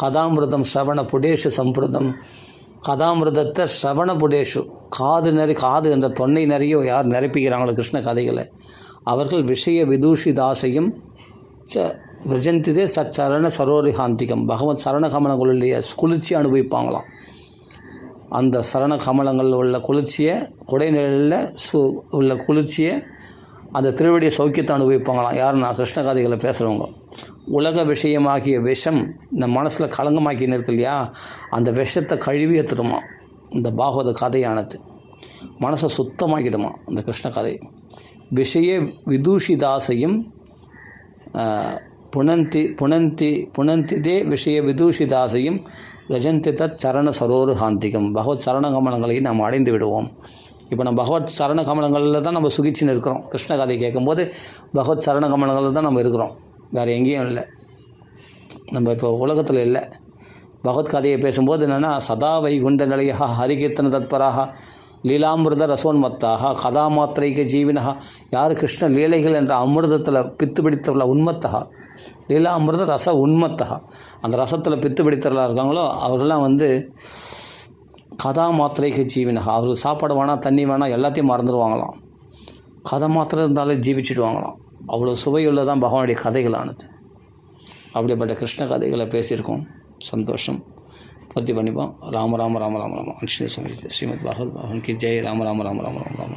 கதாமிருதம் ஸ்ரவண புடேஷு சம்பிரதம். கதாமிருதத்தை ஸ்ரவண புடேஷு, காது என்ற தொன்னை நிறைய யார் நிரப்பிக்கிறாங்களோ கிருஷ்ண கதைகளை, அவர்கள் விஷய விதூஷிதாசையும் விரஜந்திதே சச்சரண சரோரிகாந்திகம். பகவத் சரண கமலங்களுடைய குளிர்ச்சியை அனுபவிப்பாங்களாம். அந்த சரண கமலங்களில் உள்ள குளிர்ச்சியை, குடைநிழலில் உள்ள குளிர்ச்சியை, அந்த திருவடிய சௌக்கியத்தை அனுபவிப்பாங்களாம். யாருன்னா கிருஷ்ண கதைகளை பேசுகிறவங்க. உலக விஷயமாகிய விஷம் இந்த மனசில் களங்கமாக்கின்னு இருக்கு இல்லையா, அந்த விஷத்தை கழுவி எடுத்துடுமா இந்த பாகவத கதையானது. மனசை சுத்தமாக்கிடுமா இந்த கிருஷ்ண கதை. விஷய விதூஷிதாசையும் புனந்திதே விஷய விதூஷிதாசையும் ரஜந்தி தத் சரண சரோரு காந்திகம். பகவத் சரண கமலங்களை நாம் அடைந்து விடுவோம். இப்போ நம்ம பகவத் சரண கமலங்களில் தான் நம்ம சுகிச்சின்னு இருக்கிறோம். கிருஷ்ண கதை கேட்கும்போது பகவத் சரண கமலங்களில் தான் நம்ம இருக்கிறோம், வேறு எங்கேயும் இல்லை. நம்ம இப்போ உலகத்தில் இல்லை. பகவத் கதையை பேசும்போது என்னென்னா, சதா வைகுண்ட நிலையா ஹரிகீர்த்தன தத்பராக லீலாமிருத ரசோன்மத்தாக கதாமாத்திரைக்க ஜீவினகா. யார் கிருஷ்ண லீலைகள் என்ற அமிர்தத்தில் பித்து பிடித்தவர்கள உன்மத்தகா, லீலா அமிர்த ரச உன்மத்தகா, அந்த ரசத்தில் பித்து பிடித்தவர்களாக இருக்காங்களோ அவர்களெலாம் கதா மாத்திரைக்கு ஜீவினகா. அவர்கள் சாப்பாடு வேணாம், தண்ணி வேணாம், எல்லாத்தையும் மறந்துடுவாங்களாம். கதை மாத்திரம் இருந்தாலே ஜீவிச்சிடுவாங்களாம். அவ்வளோ சுவையுள்ளதான் பகவானுடைய கதைகளானது. அப்படிப்பட்ட கிருஷ்ண கதைகளை பேசியிருக்கோம். சந்தோஷம். பூர்த்தி பண்ணிப்போம். ராம ராம ராம ராம ராம. ஸ்ரீமத் பாகவத் பகவான் கி ஜெய். ராம ராம ராம ராம ராம ராம.